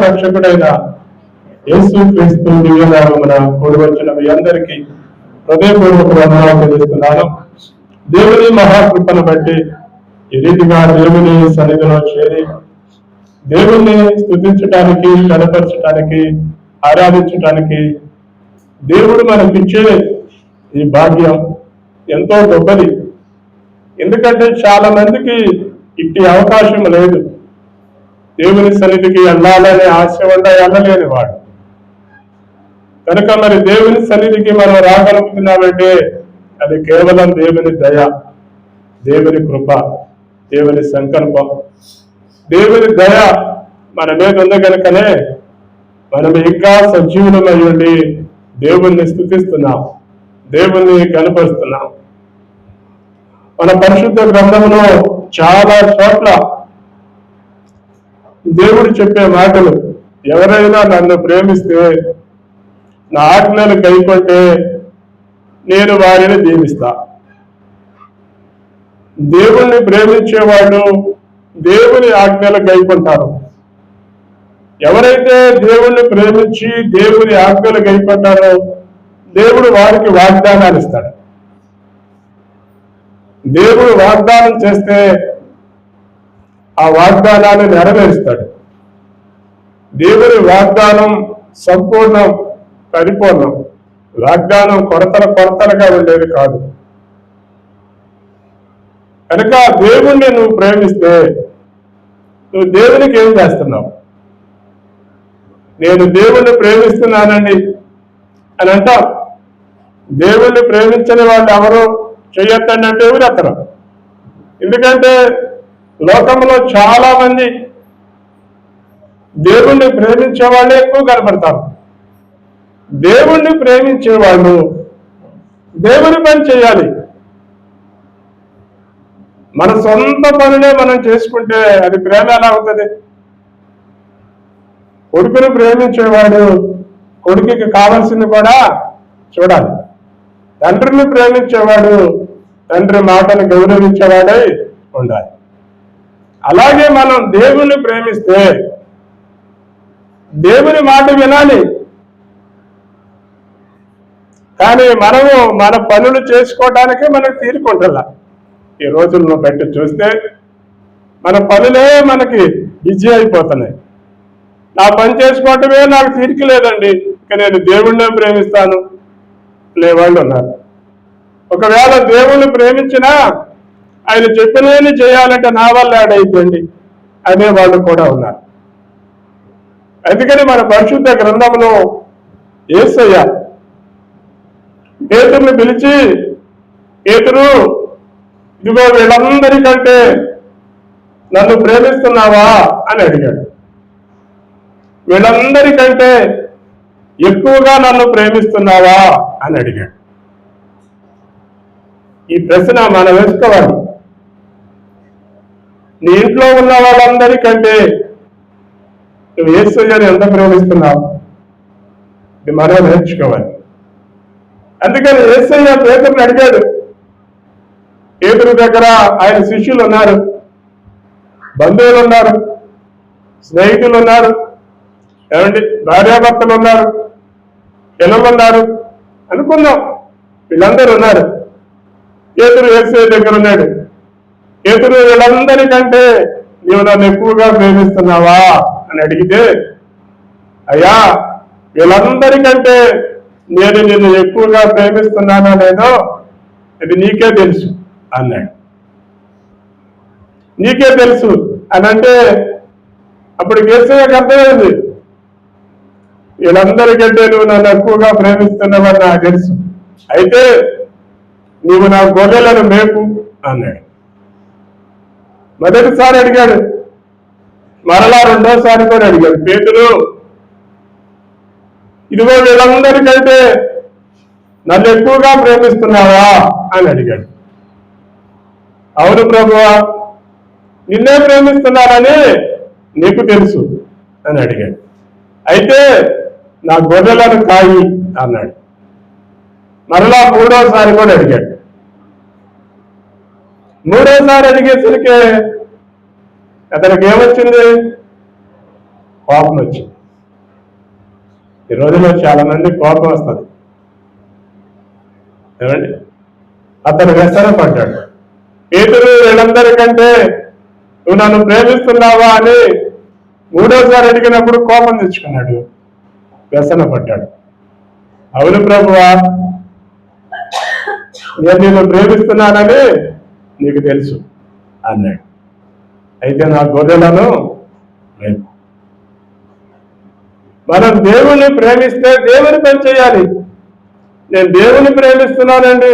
రక్షకుడైన యేసు క్రీస్తు దివ్యనామమున కూడి వచ్చిన మీ అందరికీ హృదయపూర్వక వందనాలు తెలుస్తున్నాను. దేవుని మహాకృపను బట్టి ఈ రీతిగా దేవుని సన్నిధిలో చేరి దేవుణ్ణి స్తుతించటానికి, కనపరచటానికి, ఆరాధించటానికి దేవుడు మనకిచ్చే ఈ భాగ్యం ఎంతో గొప్పది. ఎందుకంటే చాలా మందికి ఇట్టి అవకాశం లేదు. దేవుని సన్నిధికి వెళ్ళాలనే ఆశ ఉండ వెళ్ళలేని వాడు కనుక మరి దేవుని సన్నిధికి మనం రాగలుగుతున్నామంటే అది కేవలం దేవుని దయ, దేవుని కృప, దేవుని సంకల్పం. దేవుని దయ మన మీద ఉంది కనుకనే మనం ఇంకా సజీవులమై ఉండి దేవుణ్ణి స్తుతిస్తున్నాం, దేవుణ్ణి కనపరుస్తున్నాం. మన పరిశుద్ధ గ్రంథంలో చాలా చోట్ల దేవుడు చెప్పే మాటలు, ఎవరైనా నన్ను ప్రేమిస్తే నా ఆజ్ఞలు కైకొంటే నేను వారిని దీవిస్తా. దేవుణ్ణి ప్రేమించేవాళ్ళు దేవుని ఆజ్ఞలు కైకొంటారు. ఎవరైతే దేవుణ్ణి ప్రేమించి దేవుని ఆజ్ఞలు కైకొంటారో దేవుడు వారికి వాగ్దానాలు ఇస్తాడు. దేవుడు వాగ్దానం చేస్తే ఆ వాగ్దానాన్ని నెరవేరుస్తాడు. దేవుని వాగ్దానం సంపూర్ణం, పరిపూర్ణం. వాగ్దానం కొరతలుగా ఉండేది కాదు. కనుక దేవుణ్ణి నువ్వు ప్రేమిస్తే నువ్వు దేవునికి ఏం చేస్తున్నావు? నేను దేవుణ్ణి ప్రేమిస్తున్నానండి అని అంటాం. దేవుణ్ణి ప్రేమించని వాళ్ళు ఎవరు చెయ్యొద్దండి అంటే ఎవరు అతను? ఎందుకంటే లోకంలో చాలా మంది దేవుణ్ణి ప్రేమించే వాళ్ళే ఎక్కువ కనపడతారు. దేవుణ్ణి ప్రేమించే వాళ్ళు దేవుని పని చేయాలి. మన సొంత పనులే మనం చేసుకుంటే అది ప్రేమ ఎలా అవుతుంది? కొడుకుని ప్రేమించేవాడు కొడుకుకి కావాల్సింది కూడా చూడాలి. తండ్రిని ప్రేమించేవాడు తండ్రి మాటను గౌరవించేవాడై ఉండాలి. అలాగే మనం దేవుణ్ణి ప్రేమిస్తే దేవుని మాట వినాలి. కానీ మనము మన పనులు చేసుకోవడానికే మనకు తీరుకుంటున్నా. ఈ రోజులను బట్టి చూస్తే మన పనులే మనకి బిజీ అయిపోతున్నాయి. నా పని చేసుకోవటమే నాకు తీరిక లేదండి, ఇక నేను దేవుణ్ణే ప్రేమిస్తాను అనేవాళ్ళు ఉన్నారు. ఒకవేళ దేవుణ్ణి ప్రేమించినా ఆయన చెప్పినవి చేయాలంటే నా వల్ల ఆడైద్దండి అనేవాళ్ళు కూడా ఉన్నారు. అందుకని మన పరిశుద్ధ గ్రంథంలో యేసయ్య పేతురుని పిలిచి, పేతురు ఇదిగో వీళ్ళందరికంటే నన్ను ప్రేమిస్తున్నావా అని అడిగాడు. వీళ్ళందరికంటే ఎక్కువగా నన్ను ప్రేమిస్తున్నావా అని అడిగాడు. ఈ ప్రశ్న మనం వేసుకోవాలి. నీ ఇంట్లో ఉన్న వాళ్ళందరికంటే నువ్వు యేసయ్యని ఎంత ప్రేమిస్తున్నావు? ఇది మనం నేర్చుకోవాలి. అందుకని యేసయ్య పేతురుని అడిగాడు. పేతురు దగ్గర ఆయన శిష్యులు ఉన్నారు, బంధువులు ఉన్నారు, స్నేహితులు ఉన్నారు, ఏమండి భార్యాభర్తలు ఉన్నారు, పిల్లలు ఉన్నారు అనుకుందాం. వీళ్ళందరూ ఉన్నారు. పేతురు యేసయ్య దగ్గర ఉన్నాడు. పేతురు వీళ్ళందరికంటే నీవు నన్ను ఎక్కువగా ప్రేమిస్తున్నావా అని అడిగితే, అయ్యా వీళ్ళందరికంటే నేను నిన్ను ఎక్కువగా ప్రేమిస్తున్నానా లేదో ఇది నీకే తెలుసు అన్నాడు. నీకే తెలుసు అని అంటే అప్పుడు యేసయ్యకు అర్థమైంది, వీళ్ళందరికంటే నువ్వు నన్ను ఎక్కువగా ప్రేమిస్తున్నావని నాకు తెలుసు. అయితే నీవు నా గొర్రెలను మేపు అన్నాడు. మొదటిసారి అడిగాడు, మరలా రెండోసారి కూడా అడిగాడు. పేతురు ఇదిగో వీళ్ళందరికంటే నన్ను ఎక్కువగా ప్రేమిస్తున్నావా అని అడిగాడు. అవును ప్రభువా, నిన్నే ప్రేమిస్తున్నానని నీకు తెలుసు అని అడిగాడు. అయితే నా గొర్రెలను కాయి అన్నాడు. మరలా మూడోసారి కూడా అడిగాడు. మూడోసారి అడిగేసరికి అతనికి ఏమొచ్చింది? కోపం వచ్చింది. ఈ రోజులో చాలా మంది కోపం వస్తుంది. ఏమండి, అతను వ్యసన పడ్డాడు. పేతురు వీళ్ళందరికంటే నువ్వు నన్ను ప్రేమిస్తున్నావా అని మూడోసారి అడిగినప్పుడు కోపం తెచ్చుకున్నాడు, వ్యసన పడ్డాడు. అవును ప్రభువా, నేను నిన్ను ప్రేమిస్తున్నానని నీకు తెలుసు అన్నాడు. అయితే నా గొర్రెలను మనం దేవుణ్ణి ప్రేమిస్తే దేవుని పని చేయాలి. నేను దేవుని ప్రేమిస్తున్నానండి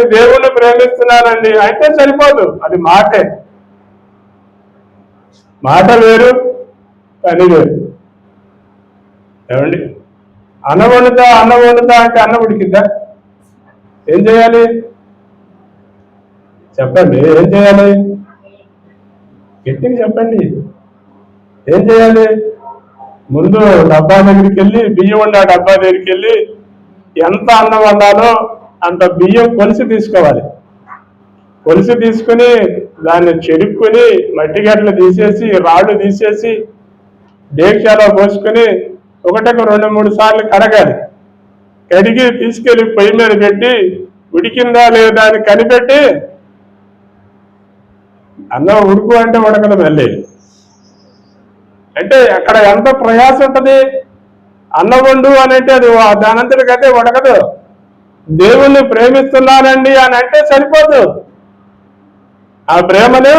అయితే సరిపోదు. అది మాటే, మాట వేరు, పని వేరు. ఏమండి, అన్నం వండుతా అంటే అన్నం ఉడికిద్దా? ఏం చేయాలి చెప్పండి? ఏం చేయాలి? గట్టిగా చెప్పండి. ఏం చేయాలి? ముందు డబ్బా దగ్గరికి వెళ్ళి, బియ్యం వండి ఆ డబ్బా దగ్గరికి వెళ్ళి ఎంత అన్నం వండాలో అంత బియ్యం కొలిసి తీసుకోవాలి. కొలిసి తీసుకుని దాన్ని చెడుక్కుని మట్టి గట్లు తీసేసి, రాళ్ళు తీసేసి డేక్షాలో పోసుకొని 1-2-3 సార్లు కడగాలి. కడిగి తీసుకెళ్లి పొయ్యి మీద పెట్టి ఉడికిందా లేదా అని కనిపెట్టి, అన్నం ఉడుకు అంటే ఉడకదు మళ్ళీ. అంటే అక్కడ ఎంత ప్రయాస ఉంటుంది. అన్నం వండు అని అంటే అది దానంతటికైతే ఉడకదు. దేవుణ్ణి ప్రేమిస్తున్నానండి అని అంటే సరిపోదు. ఆ ప్రేమను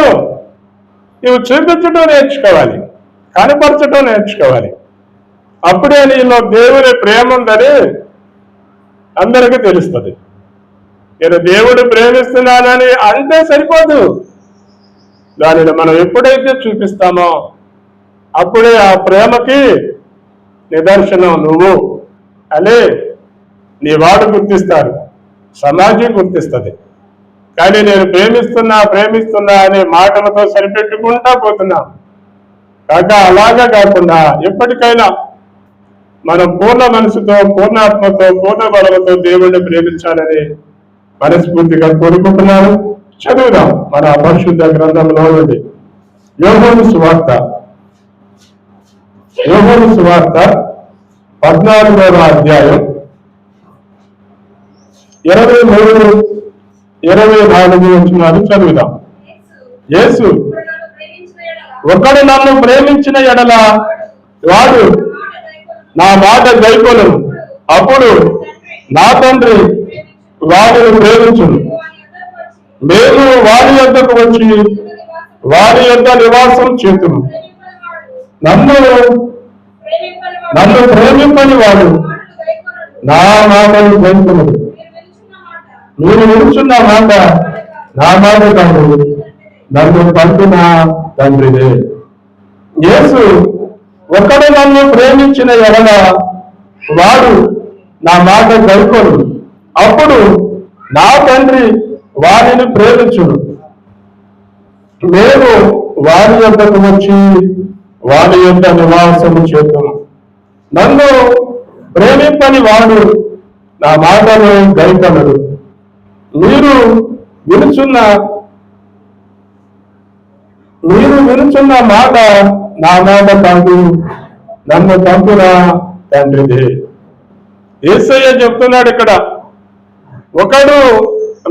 నువ్వు చూపించడం నేర్చుకోవాలి, కనపరచడం నేర్చుకోవాలి. అప్పుడే నీలో దేవుని ప్రేమ ఉందని అందరికీ తెలుస్తుంది. నేను దేవుడు ప్రేమిస్తున్నానని అంటే సరిపోదు. దానిని మనం ఎప్పుడైతే చూపిస్తామో అప్పుడే ఆ ప్రేమకి నిదర్శనం నువ్వు అని నీ వాడు గుర్తిస్తారు, సమాజం గుర్తిస్తుంది. కానీ నేను ప్రేమిస్తున్నా అనే మాటలతో సరిపెట్టుకుంటా పోతున్నాం కాక అలాగా కాకుండా ఎప్పటికైనా మనం పూర్ణ మనసుతో, పూర్ణాత్మతో, పూర్ణ బలంతో దేవుణ్ణి ప్రేమించాలని మనస్ఫూర్తిగా కోరుకుంటున్నాను. చదువుదాం మన పరిశుద్ధ గ్రంథంలో నుండి యోహాను సువార్త 14వ అధ్యాయం 23-24 వచనాలు చదువుదాం. యేసు, ఒకడు నన్ను ప్రేమించిన ఎడల వాడు నా మాట గైకొనును, అప్పుడు నా తండ్రి వాడిని ప్రేమించును. మేము వారి యొద్దకు వచ్చి వారి యొద్ద నివాసం చేతును. నన్ను ప్రేమింపని వాడు నా మాటను గైకొనును. మీరు వినుచున్న మాట నా మాట కాదు, నన్ను పంపిన తండ్రిదే. యేసు, ఒకడు నన్ను ప్రేమించిన ఎడల వాడు నా మాట గైకొను, అప్పుడు నా తండ్రి వారిని ప్రేమించును. మేము వారి యొద్దకు వచ్చి వారి యొక్క నివాసము చేద్దాము. నన్ను ప్రేమింపని వాడు నా మాటను గైకొనడు. మీరు వినుచున్న మాట నా మాట కాదు, నన్ను పంపిన తండ్రిదే. యేసయ్య చెప్తున్నాడు ఇక్కడ, ఒకడు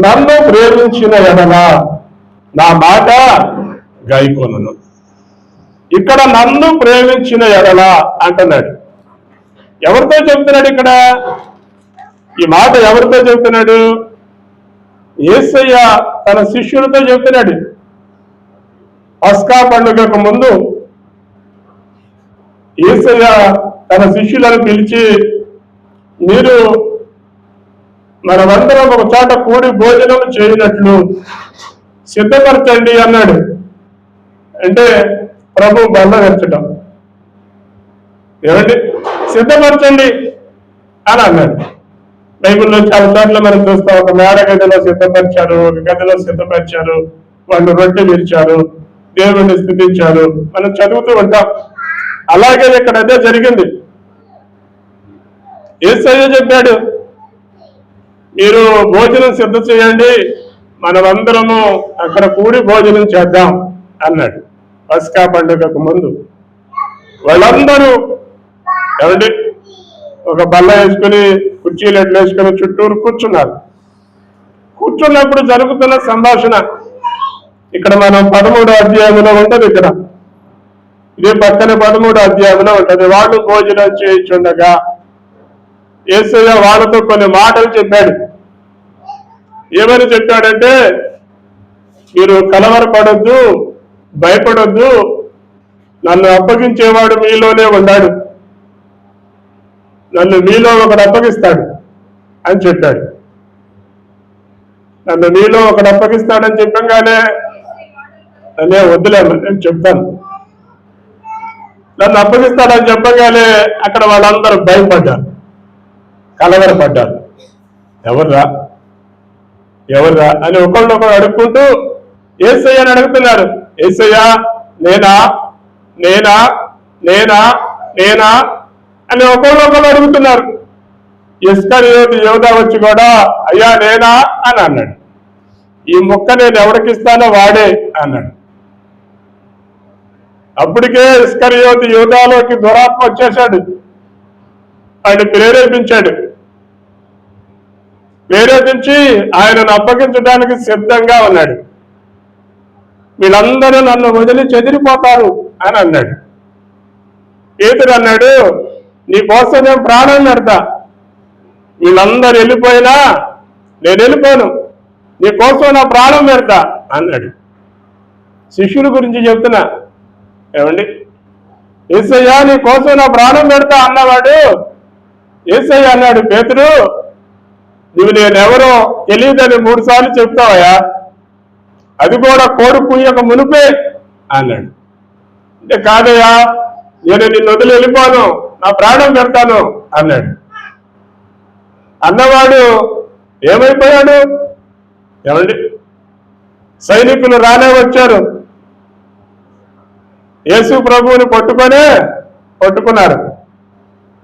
నన్ను ప్రేమించిన ఎడల నా మాట గైకొనును. ఇక్కడ నన్ను ప్రేమించిన ఎడల అంటున్నాడు. ఎవరితో చెప్తున్నాడు ఇక్కడ? ఈ మాట ఎవరితో చెప్తున్నాడు? యేసయ్య తన శిష్యులతో చెప్తున్నాడు. పస్కా పండుగకు ముందు యేసయ్య తన శిష్యులను పిలిచి, మీరు మనమందరం ఒక చోట కూడి భోజనం చేయనట్లు సిద్ధపరచండి అన్నాడు. అంటే ప్రభు బల్ల తెచ్చటం. ఏమండి, సిద్ధపరచండి అని అన్నాడు. బైబిల్లో చాలా చోట్ల మనం చూస్తాం. ఒక మేడ గదిలో సిద్ధపరిచారు, ఒక గదిలో సిద్ధపరిచారు, వాళ్ళు రొట్టె విరిచారు, దేవుణ్ణి స్తుతించారు, మనం చదువుతూ ఉంటాం. అలాగే ఇక్కడ అదే జరిగింది. యేసయ్య చెప్పాడు, మీరు భోజనం సిద్ధ చేయండి, మనమందరము అక్కడ కూడి భోజనం చేద్దాం అన్నాడు. పస్కా పండుగకు ముందు వాళ్ళందరూ ఏమండి ఒక బల్ల వేసుకుని కుర్చీలు ఎట్లు వేసుకుని చుట్టూరు కూర్చున్నారు. కూర్చున్నప్పుడు జరుగుతున్న సంభాషణ ఇక్కడ మనం 13వ అధ్యాయంలో ఉంటుంది. ఇక్కడ ఇదే పక్కన 13వ అధ్యాయంలో ఉంటుంది. వాళ్ళు భోజనం చేయించుండగా యేసయ్య వాళ్ళతో కొన్ని మాటలు చెప్పాడు. ఏమని చెప్పాడంటే, మీరు కలవరపడొద్దు, భయపడొద్దు, నన్ను అప్పగించేవాడు మీలోనే ఉన్నాడు, నన్ను మీలో ఒకడు అప్పగిస్తాడు అని చెప్పాడు. నన్ను మీలో ఒకడు అప్పగిస్తాడని చెప్పంగానే నన్నే వద్దులేను, నేను చెప్తాను, నన్ను అప్పగిస్తాడని చెప్పగానే అక్కడ వాళ్ళందరూ భయపడ్డారు, కలవరపడ్డారు. ఎవర్రా ఎవర్రా అని ఒకళ్ళొకరు అడుక్కుంటూ యేసయ్యని అడుగుతున్నారు. యేసయ్యా నేనా నేనా నేనా నేనా అని ఒకళ్ళొకరు అడుగుతున్నారు. ఇస్కరియోతు యోధా వచ్చి కూడా అయ్యా నేనా అని అన్నాడు. ఈ మొక్క నేను ఎవరికిస్తానో వాడే అన్నాడు. అప్పటికే ఇస్కరియోతు యోధాలోకి దురాత్మ వచ్చేశాడు. ఆయన ప్రేరేపించాడు. ప్రేరేపించి ఆయనను అప్పగించడానికి సిద్ధంగా ఉన్నాడు. వీళ్ళందరూ నన్ను వదిలి చెదిరిపోతారు అని అన్నాడు. పేతురు అన్నాడు, నీ కోసం నేను ప్రాణం పెడతా, వీళ్ళందరూ వెళ్ళిపోయినా నేను వెళ్ళిపోను, నీ కోసం నా ప్రాణం పెడతా అన్నాడు. శిష్యుల గురించి చెప్తున్నా, ఏమండి, యేసయ్యా నీ కోసం నా ప్రాణం పెడతా అన్నవాడు యేసయ్య అన్నాడు, పేతురు నువ్వు నేనెవరో తెలియదని 3 సార్లు చెప్తావయ్యా, అది కూడా కోడి కుయ్యక మునిపే అన్నాడు. అంటే కాదయ్యా, నేను నిన్ను వదిలి వెళ్ళిపోను, నా ప్రాణం పెడతాను అన్నాడు. అన్నవాడు ఏమైపోయాడు? ఏమండి, సైనికులు రానే వచ్చారు, యేసు ప్రభువుని పట్టుకున్నారు.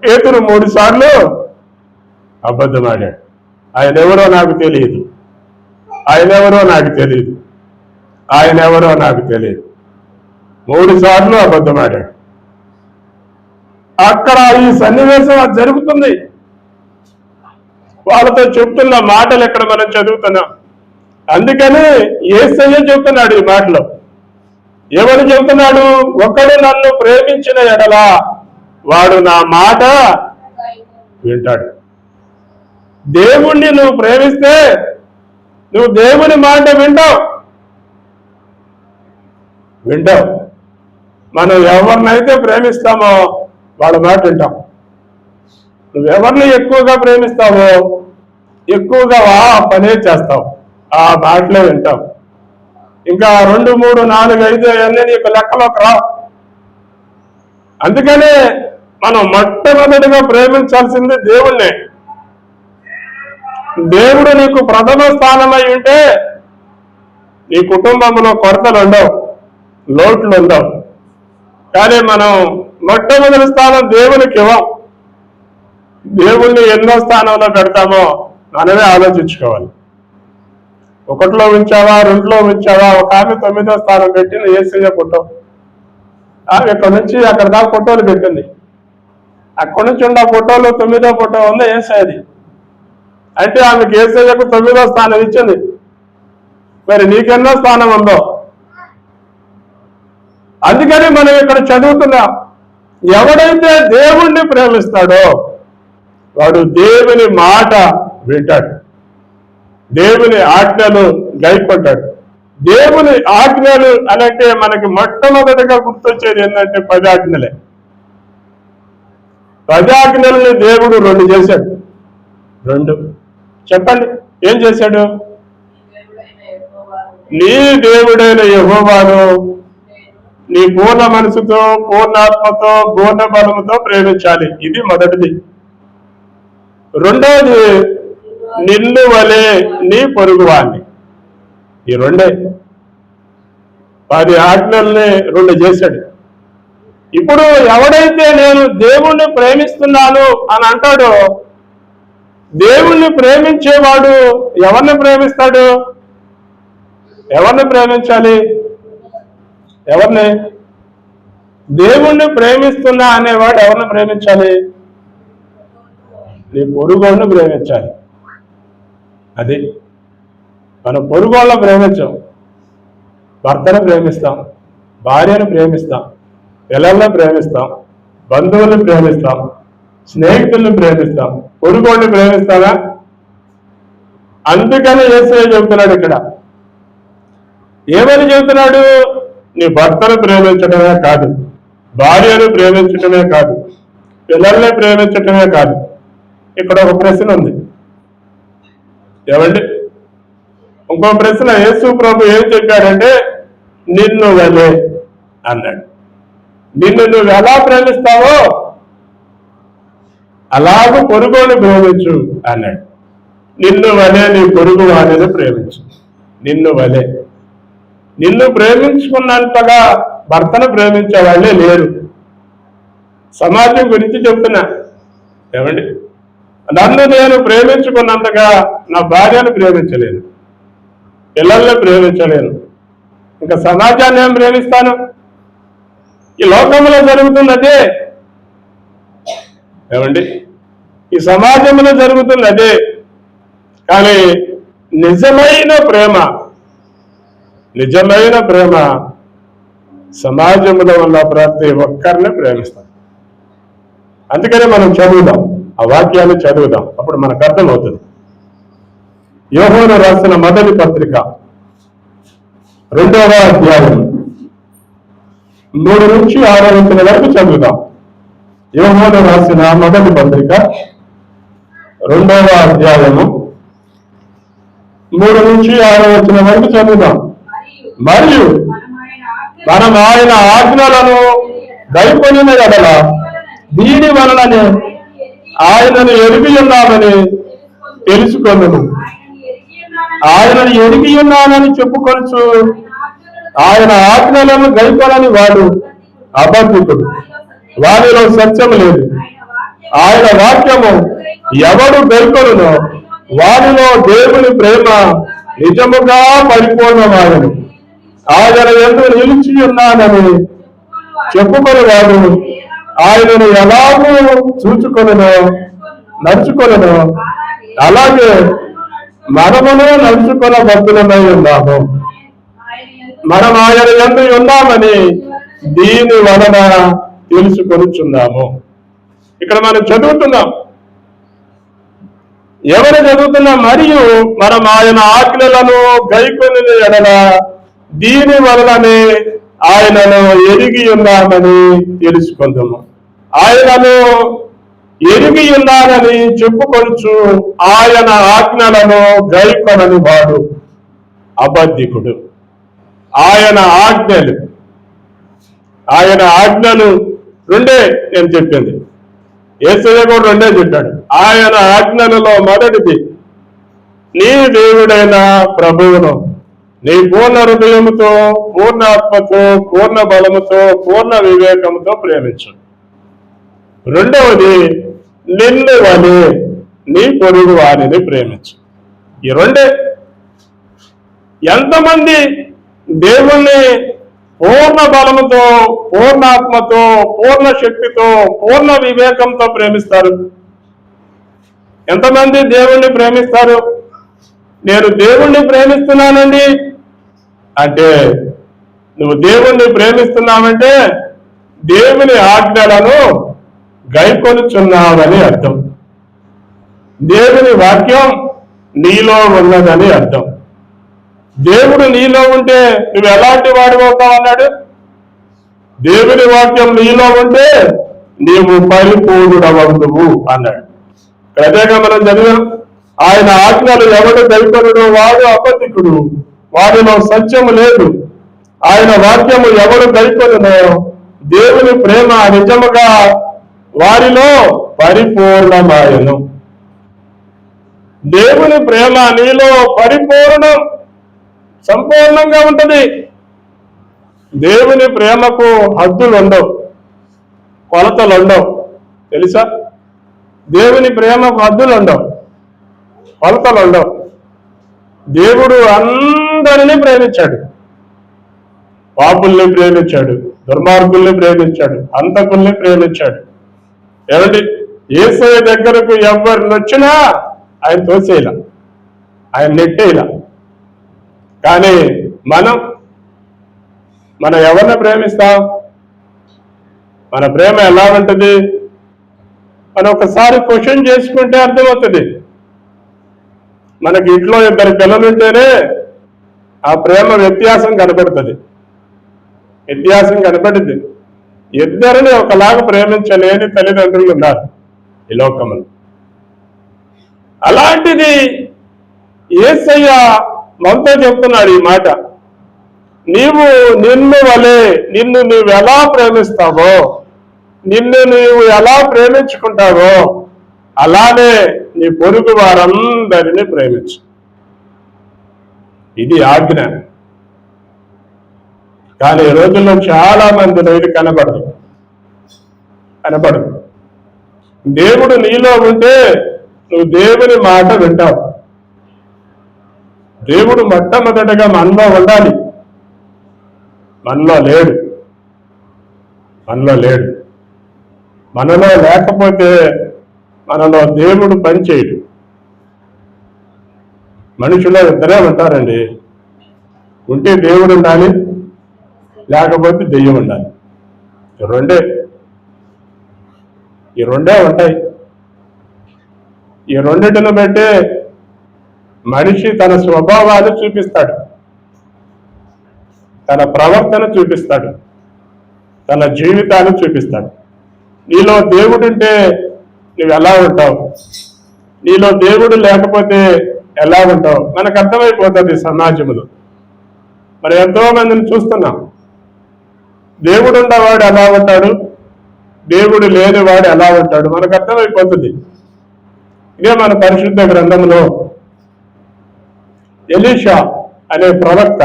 పేతురు 3 సార్లు అబద్ధమాడాడు. ఆయనెవరో నాకు తెలియదు, ఆయనెవరో నాకు తెలియదు, ఆయనెవరో నాకు తెలియదు. 3 సార్లు అబద్ధమాడాడు. అక్కడ ఈ సన్నివేశం అది జరుగుతుంది. వాళ్ళతో చెప్తున్న మాటలు ఎక్కడ మనం చదువుతున్నాం. అందుకని యేసయ్య చెప్తున్నాడు ఈ మాటలో. ఏమని చెబుతున్నాడు? ఒకడు నన్ను ప్రేమించిన ఎడల వాడు నా మాట వింటాడు. దేవుణ్ణి నువ్వు ప్రేమిస్తే నువ్వు దేవుని మాట వింటావు. మనం ఎవరినైతే ప్రేమిస్తామో వాళ్ళ మాట వింటాం. నువ్వెవరిని ఎక్కువగా ప్రేమిస్తావో ఎక్కువగా ఆ పనే చేస్తావు, ఆ మాటలే వింటావు. ఇంకా 2, 3, 4, 5 అన్నీ నీకు లెక్కలోకి రావు. అందుకనే మనం మొట్టమొదటిగా ప్రేమించాల్సింది దేవుణ్ణే. దేవుడు నీకు ప్రథమ స్థానమై ఉంటే నీ కుటుంబంలో కొరతలు ఉండవు, లోట్లు ఉండవు. కానీ మనం మొట్టమొదటి స్థానం దేవునికి ఇవ్వం. దేవుణ్ణి ఎన్నో స్థానంలో పెడతామో మనమే ఆలోచించుకోవాలి. 1లో ఉంచావా, 2లో ఉంచావా? ఒక ఆమె 9వ స్థానం పెట్టిన యేసయ్య ఫోటో. ఆమె ఇక్కడ నుంచి అక్కడ దాకా ఫోటోలు పెట్టింది. అక్కడి నుంచి ఉన్న ఫోటోలో 9వ ఫోటో ఉంది యేసయ్యది. అంటే ఆమెకి యేసయ్యకు 9వ స్థానం ఇచ్చింది. మరి నీకెన్నో స్థానం ఉందో? అందుకని మనం ఇక్కడ చదువుతున్నాం, ఎవడైతే దేవుణ్ణి ప్రేమిస్తాడో వాడు దేవుని మాట వింటాడు, దేవుని ఆజ్ఞలు గైకొంటాడు. దేవుని ఆజ్ఞలు అనంటే మనకి మొట్టమొదటిగా గుర్తొచ్చేది ఏంటంటే 10 ఆజ్ఞలే. 10 ఆజ్ఞలని దేవుడు 2 చేశాడు. 2 చెప్పండి, ఏం చేశాడు? నీ దేవుడైన యెహోవాను నీ పూర్ణ మనసుతో, పూర్ణాత్మతో, పూర్ణ బలముతో ప్రేమించాలి. ఇది మొదటిది. 2వది నిన్ను వలె నీ పొరుగువాన్ని. ఈ 2 10 ఆజ్ఞల్ని 2 చేశాడు. ఇప్పుడు ఎవడైతే నేను దేవుణ్ణి ప్రేమిస్తున్నాను అని అంటాడో, దేవుణ్ణి ప్రేమించేవాడు ఎవరిని ప్రేమిస్తాడు? ఎవరిని ప్రేమించాలి? ఎవరిని? దేవుణ్ణి ప్రేమిస్తున్నా అనేవాడు ఎవరిని ప్రేమించాలి? నీ పొరుగోళ్ళను ప్రేమించాలి. అది మనం పొరుగోళ్ళను ప్రేమించాం. భర్తను ప్రేమిస్తాం, భార్యను ప్రేమిస్తాం, పిల్లలను ప్రేమిస్తాం, బంధువులను ప్రేమిస్తాం, స్నేహితులను ప్రేమిస్తాం. పొరుగోళ్ళని ప్రేమిస్తావా? అందుకని యేసయ్య చెబుతున్నాడు ఇక్కడ. ఏమని చెబుతున్నాడు? నీ భర్తను ప్రేమించడమే కాదు, భార్యను ప్రేమించడమే కాదు, పిల్లల్ని ప్రేమించడమే కాదు. ఇక్కడ ఒక ప్రశ్న ఉంది, ఏమండి? ఇంకో ప్రశ్న. యేసు ప్రభు ఏం చెప్పాడంటే నిన్ను వలే అన్నాడు. నిన్ను నువ్వు ఎలా ప్రేమిస్తావో అలాగూ పొరుగుని ప్రేమించు అన్నాడు. నిన్ను వలే నీ పొరుగు వారిని ప్రేమించు. నిన్ను వలే. నిన్ను ప్రేమించుకున్నంతగా భర్తను ప్రేమించే వాళ్ళే లేరు. సమాజం గురించి చెప్తున్నా, ఏమండి? నన్ను నేను ప్రేమించుకున్నంతగా నా భార్యను ప్రేమించలేను, పిల్లల్ని ప్రేమించలేను, ఇంకా సమాజాన్ని ఏం ప్రేమిస్తాను? ఈ లోకంలో జరుగుతున్నదే, ఏమండి? ఈ సమాజంలో జరుగుతున్నదే. కానీ నిజమైన ప్రేమ సమాజంలో ఉన్న ప్రతి ఒక్కరిని ప్రేమిస్తాం. అందుకనే మనం చదువుదాం, ఆ వాక్యాన్ని చదువుదాం, అప్పుడు మనకు అర్థమవుతుంది. యోహాను రాసిన మొదటి పత్రిక 2వ అధ్యాయం 3 నుంచి 6వ వచనం వరకు చదువుదాం. యోహాను రాసిన మొదటి పత్రిక 2వ అధ్యాయము 3 నుంచి 6వ వచనం వరకు చదువుదాం. మరియు మనం ఆయన ఆజ్ఞలను గైకొనిన ఎడల దీని వలననే ఆయనను ఎరిగి ఉన్నామని తెలుసుకొనుము. ఆయనను ఎరిగి ఉన్నానని చెప్పుకొనుచు ఆయన ఆజ్ఞలను గైకొనని వాడు అబద్ధికుడు, వారిలో సత్యము లేదు. ఆయన వాక్యము ఎవడు గైకొనునో వారిలో దేవుని ప్రేమ నిజముగా పరిపూర్ణమాయను. ఆయన యందు నిలిచి ఉన్నానని చెప్పుకొని వాడు ఆయనను ఎలాగూ చూచుకొనునో నడుచుకొనునో అలాగే మనమును నడుచుకొన భక్తులమై ఉన్నాము. మనం ఆయన యందు ఉన్నామని దీని వలన తెలుసుకొనుచున్నాము. ఇక్కడ మనం చదువుతున్నాం, ఎవరు చదువుతున్నాం? మరియు మనం ఆయన ఆజ్ఞలను గైకొని ఎడల దీని వలననే ఆయనను ఎరిగి ఉన్నామని తెలుసుకుందాము. ఆయనను ఎరిగి ఉన్నానని చెప్పుకొనుచు ఆయన ఆజ్ఞలను గైకొనని వాడు అబద్ధికుడు. ఆయన ఆజ్ఞలు రెండే నేను చెప్పింది. యేసయ్య కూడా రెండే చెప్పాడు. ఆయన ఆజ్ఞలలో మొదటిది, నీ దేవుడైన ప్రభువును నీ పూర్ణ హృదయముతో, పూర్ణ ఆత్మతో, పూర్ణ బలముతో, పూర్ణ వివేకముతో ప్రేమించు. రెండవది, నిన్ను వలె నీ పొరుగు వారిని ప్రేమించు. ఈ రెండే. ఎంతమంది దేవుణ్ణి పూర్ణ బలముతో, పూర్ణాత్మతో, పూర్ణ శక్తితో, పూర్ణ వివేకంతో ప్రేమిస్తారు? ఎంతమంది దేవుణ్ణి ప్రేమిస్తారు? నేను దేవుణ్ణి ప్రేమిస్తున్నానండి అంటే, నువ్వు దేవుణ్ణి ప్రేమిస్తున్నావంటే దేవుని ఆజ్ఞలను గైకొనుచున్నావని అర్థం. దేవుని వాక్యం నీలో ఉన్నదని అర్థం. దేవుడు నీలో ఉంటే నువ్వు ఎలాంటి వాడు అవుతావు అన్నాడు? దేవుని వాక్యం నీలో ఉంటే నీవు పరిపూర్ణుడవదువు అన్నాడు. ప్రత్యేక మనం చదివాం, ఆయన ఆజ్ఞలు ఎవడు గైకొనుడో వాడు అబద్ధికుడు, వాడిలో సత్యము లేదు. ఆయన వాక్యము ఎవడు గైకొనునో దేవుని ప్రేమ నిజముగా వారిలో పరిపూర్ణమాయను. దేవుని ప్రేమ నీలో పరిపూర్ణం, సంపూర్ణంగా ఉంటది. దేవుని ప్రేమకు హద్దులు ఉండవు, కొలతలు ఉండవు. తెలుసా? దేవుని ప్రేమకు హద్దులు ఉండవు, కొలతలు ఉండవు. దేవుడు అందరినీ ప్రేమించాడు. పాపుల్ని ప్రేమించాడు, దుర్మార్గుల్ని ప్రేమించాడు, హంతకుల్ని ప్రేమించాడు. ఏమండి? యేసయ్య దగ్గరకు ఎవరిని వచ్చినా ఆయన తోసేలా, ఆయన నెట్టేలా. కానీ మనం ఎవరిని ప్రేమిస్తాం? మన ప్రేమ ఎలా ఉంటుంది? మనం ఒకసారి క్వశ్చన్ చేసుకుంటే అర్థమవుతుంది. మనకి ఇంట్లో 2 పిల్లలుంటేనే ఆ ప్రేమ వ్యత్యాసం కనపడుతుంది. వ్యత్యాసం కనపడింది. ఇద్దరిని ఒకలాగా ప్రేమించలేని తల్లిదండ్రులు ఉన్నారు ఈ లోకంలో. అలాంటిది యేసయ్య మనతో చెప్తున్నాడు ఈ మాట. నిన్ను నువ్వు ఎలా ప్రేమిస్తావో, నిన్ను నీవు ఎలా ప్రేమించుకుంటావో అలానే నీ పొరుగు వారందరినీ ప్రేమించు. ఇది ఆజ్ఞ. కానీ ఈ రోజుల్లో చాలా మందిలో ఇది కనపడదు. దేవుడు నీలో ఉంటే నువ్వు దేవుని మాట వింటావు. దేవుడు మొట్టమొదటిగా మనలో ఉండాలి. మనలో లేడు. మనలో లేకపోతే మనలో దేవుడు పనిచేయడు. మనుషులో ఇద్దరే ఉంటారండి. ఉంటే దేవుడు ఉండాలి, లేకపోతే దెయ్యం ఉండాలి. ఈ రెండే ఉంటాయి. ఈ రెండింటిని బట్టే మనిషి తన స్వభావాన్ని చూపిస్తాడు, తన ప్రవర్తన చూపిస్తాడు, తన జీవితాన్ని చూపిస్తాడు. నీలో దేవుడుంటే నువ్వు ఎలా ఉంటావు, నీలో దేవుడు లేకపోతే ఎలా ఉంటావు మనకు అర్థమైపోతుంది సమాజంలో. మరి ఎంతో మందిని చూస్తున్నాం. దేవుడు ఉన్నవాడు ఎలా ఉంటాడు, దేవుడు లేనివాడు ఎలా ఉంటాడు మనకు అర్థమైపోతుంది. ఇదే మన పరిశుద్ధ గ్రంథంలో ఎలీషా అనే ప్రవక్త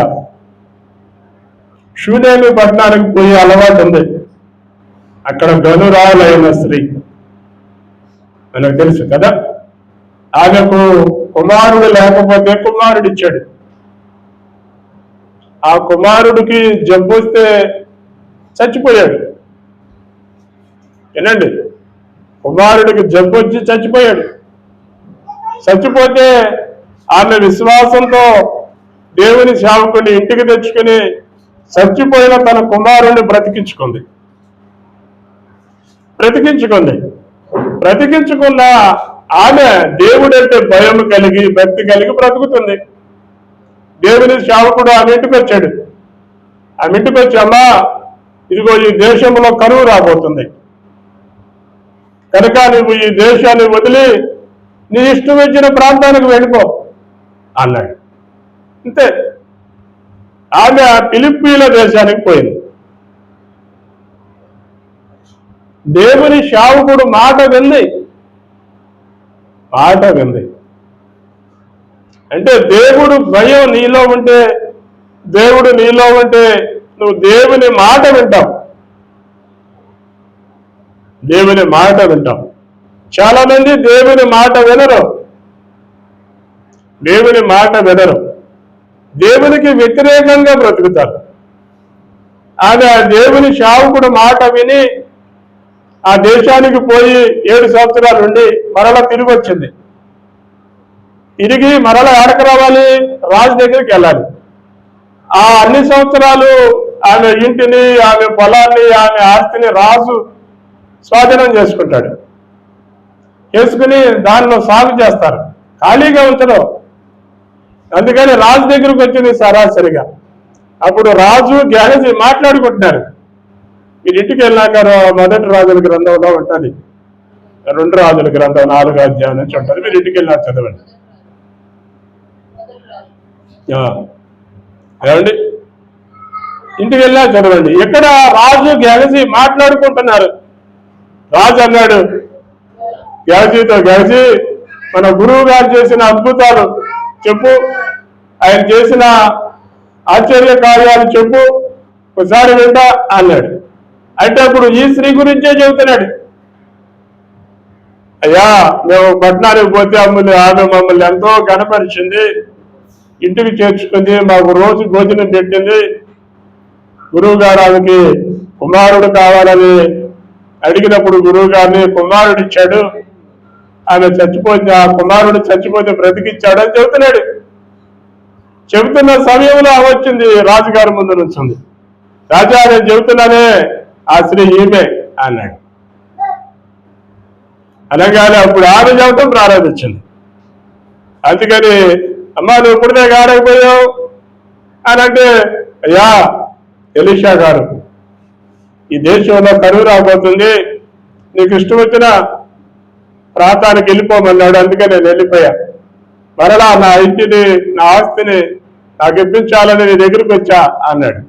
షూనేమి పట్టణానికి పోయే అలవాటు ఉంది. అక్కడ గనురాలైన స్త్రీ మనకు తెలుసు కదా. ఆమెకు కుమారుడు లేకపోతే కుమారుడు ఇచ్చాడు. ఆ కుమారుడికి జబ్బు వస్తే చచ్చిపోయాడు. ఏనండి, కుమారుడికి జబ్బు వచ్చి చచ్చిపోయాడు. చచ్చిపోతే ఆమె విశ్వాసంతో దేవుని సేవకుని ఇంటికి తెచ్చుకుని చచ్చిపోయిన తన కుమారుణ్ణి బ్రతికించుకున్న ఆమె దేవుడంటే భయం కలిగి భక్తి కలిగి బ్రతుకుతుంది. దేవుని సేవకుడు ఆమె ఇంటికి వచ్చాడు. ఆమె ఇంటికి వచ్చి, అమ్మా ఇదిగో ఈ దేశంలో కరువు రాబోతుంది కనుక నువ్వు ఈ దేశాన్ని వదిలి నీ ఇష్టం వచ్చిన ప్రాంతానికి వెళ్ళిపో అన్నాడు. అంతే. ఆమె ఫిలిప్పీల దేశానికి పోయింది. దేవుని సేవకుడు మాట వింది. అంటే దేవుడు భయం నీలో ఉంటే, దేవుడు నీలో ఉంటే నువ్వు దేవుని మాట వింటావు. చాలా మంది దేవుని మాట వినరు. దేవునికి వ్యతిరేకంగా బ్రతుకుతారు. ఆమె దేవుని సేవకుడు మాట విని ఆ దేశానికి పోయి 7 సంవత్సరాలు ఉండి మరలా తిరిగి వచ్చింది. తిరిగి మరలా ఎడకు రావాలి, రాజు దగ్గరికి వెళ్ళాలి. ఆ అన్ని సంవత్సరాలు ఆమె ఇంటిని, ఆమె పొలాన్ని, ఆమె ఆస్తిని రాజు స్వాధీనం చేసుకుని దానిలో సాగు చేస్తారు, ఖాళీగా ఉంచడం. అందుకని రాజు దగ్గరకు వచ్చింది సరాసరిగా. అప్పుడు రాజు గ్యాలజీ మాట్లాడుకుంటున్నారు. మీరు ఇంటికి వెళ్ళాక మొదటి రాజుల గ్రంథంలో ఉంటుంది, 2 రాజుల గ్రంథం 4వ అధ్యాయం నుంచి ఉంటుంది. మీరు ఇంటికి వెళ్ళాక చదవండి. ఏమండి, ఇంటికి వెళ్ళాక చదవండి. ఇక్కడ రాజు గ్యాలజీ మాట్లాడుకుంటున్నారు. రాజు అన్నాడు గ్యాలజీతో, గ్యాలజీ మన గురువు గారు చేసిన అద్భుతాలు చెప్పు, ఆయన చేసిన ఆశ్చర్య కార్యాలు చెప్పు, ఒకసారి వింటా అన్నాడు. అంటే అప్పుడు ఈ స్త్రీ గురించే చెబుతున్నాడు. అయ్యా మేము పట్టణానికి పోతే ఆమె మమ్మల్ని ఎంతో కనపరిచింది, ఇంటికి చేర్చుకుంది, మాకు రోజు భోజనం పెట్టింది. గురువు గారు ఆమెకి కుమారుడు కావాలని అడిగినప్పుడు గురువు గారిని కుమారుడు ఇచ్చాడు, ఆమె చచ్చిపోతే, ఆ కుమారుడు చచ్చిపోతే బ్రతికిచ్చాడు అని చెబుతున్నాడు. చెబుతున్న సమయంలో వచ్చింది రాజుగారి ముందు నుంచింది. రాజా నేను చెబుతున్నానే ఆ స్త్రీ ఈమె అన్నాడు. అనగానే అప్పుడు ఆమె చెబుతాం ప్రారంభించింది. అందుకని అమ్మా నువ్వు ఇప్పుడుదే గాడకపోయావు అని అంటే, అయ్యా ఎలీషా గారు ఈ దేశంలో కరువు రాబోతుంది, నీకు ఇష్టం వచ్చిన ప్రాంతానికి వెళ్ళిపోమన్నాడు, అందుకే నేను వెళ్ళిపోయా. మరలా నా ఇంటిని నా ఆస్తిని నాకు ఇప్పించాలని నీ దగ్గరికి వచ్చా అన్నాడు.